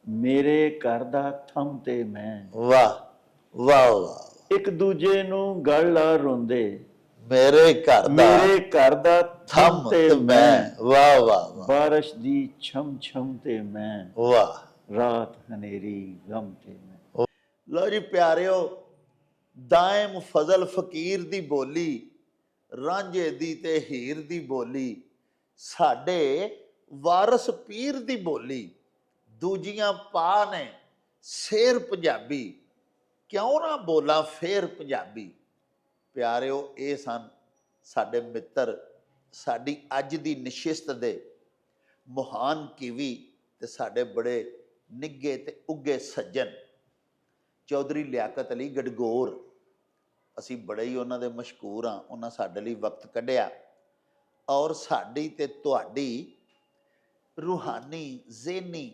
Speaker 1: ਮੇਰੇ ਘਰ ਦਾ ਥੰਮ ਤੇ ਮੈਂ।
Speaker 2: ਵਾਹ ਵਾਹ ਵਾਹ,
Speaker 1: ਇੱਕ ਦੂਜੇ ਨੂੰ ਗਲ ਲਾ ਰੋਂਦੇ,
Speaker 2: ਮੇਰੇ ਘਰ ਦਾ,
Speaker 1: ਮੇਰੇ ਘਰ ਦਾ ਥੰਮ
Speaker 2: ਥੰਮ
Speaker 1: ਤੇ
Speaker 2: ਤੇ
Speaker 1: ਮੈਂ।
Speaker 2: ਮੈਂ। ਵਾਹ ਵਾਹ ਵਾਹ,
Speaker 1: ਬਾਰਿਸ਼ ਦੀ ਛਮ ਛਮ ਤੇ ਮੈਂ,
Speaker 2: ਵਾਹ।
Speaker 1: ਰਾਤ ਹਨੇਰੀ ਗਮ ਤੇ ਮੈਂ।
Speaker 2: ਲਓ ਜੀ ਪਿਆਰਿਓ, ਦਾਇਮ ਫਜ਼ਲ ਫਕੀਰ ਦੀ ਬੋਲੀ, ਰਾਂਝੇ ਦੀ ਤੇ ਹੀਰ ਦੀ ਬੋਲੀ, ਸਾਡੇ ਵਾਰਸ ਪੀਰ ਦੀ ਬੋਲੀ, ਦੂਜੀਆਂ ਪਾ ਨੇ ਸ਼ੇਰ ਪੰਜਾਬੀ, ਕਿਉਂ ਨਾ ਬੋਲਾਂ ਫੇਰ ਪੰਜਾਬੀ। ਪਿਆਰਿਓ, ਇਹ ਸਨ ਸਾਡੇ ਮਿੱਤਰ, ਸਾਡੀ ਅੱਜ ਦੀ ਨਸ਼ਿਸਤ ਦੇ ਮਹਾਨ ਕੀਵੀ ਤੇ ਸਾਡੇ ਬੜੇ ਨਿੱਘੇ ਤੇ ਉੱਘੇ ਸੱਜਣ ਚੌਧਰੀ ਲਿਆਕਤ ਅਲੀ ਗਡਗੋਰ। ਅਸੀਂ ਬੜੇ ਹੀ ਉਹਨਾਂ ਦੇ ਮਸ਼ਹੂਰ ਹਾਂ, ਉਹਨਾਂ ਸਾਡੇ ਲਈ ਵਕਤ ਕੱਢਿਆ ਔਰ ਸਾਡੀ ਤੇ ਤੁਹਾਡੀ ਰੂਹਾਨੀ, ਜ਼ਹਿਨੀ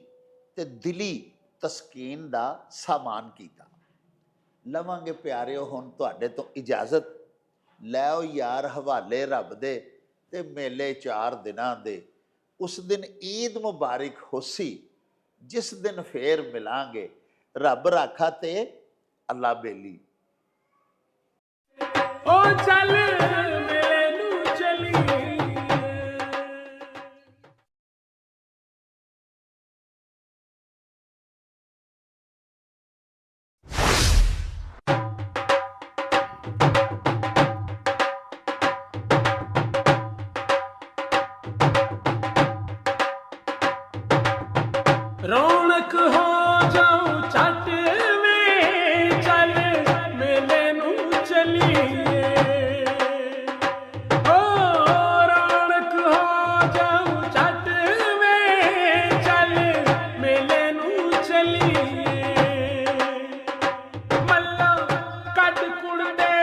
Speaker 2: ਤੇ ਦਿਲੀ ਤਸਕੀਨ ਦਾ ਸਾਮਾਨ ਕੀਤਾ। ਲਵਾਂਗੇ ਪਿਆਰਿਓ ਹੁਣ ਤੁਹਾਡੇ ਤੋਂ ਇਜਾਜ਼ਤ। ਲੈਓ ਯਾਰ ਹਵਾਲੇ ਰੱਬ ਦੇ, ਤੇ ਮੇਲੇ 4 ਦਿਨਾਂ ਦੇ। ਉਸ ਦਿਨ ਈਦ ਮੁਬਾਰਕ ਹੋਸੀ, ਜਿਸ ਦਿਨ ਫੇਰ ਮਿਲਾਂਗੇ। ਰੱਬ ਰਾਖਾ ਤੇ ਅੱਲਾ ਬੇਲੀ।
Speaker 3: ओ चल मेले नू चलिए। रौनक हो जाऊं चट में, चल मेले नू चलिए। ओ रौनक हो जाऊं चट में, चल मेले नू चलिए। मल्ला कट कुड़ दे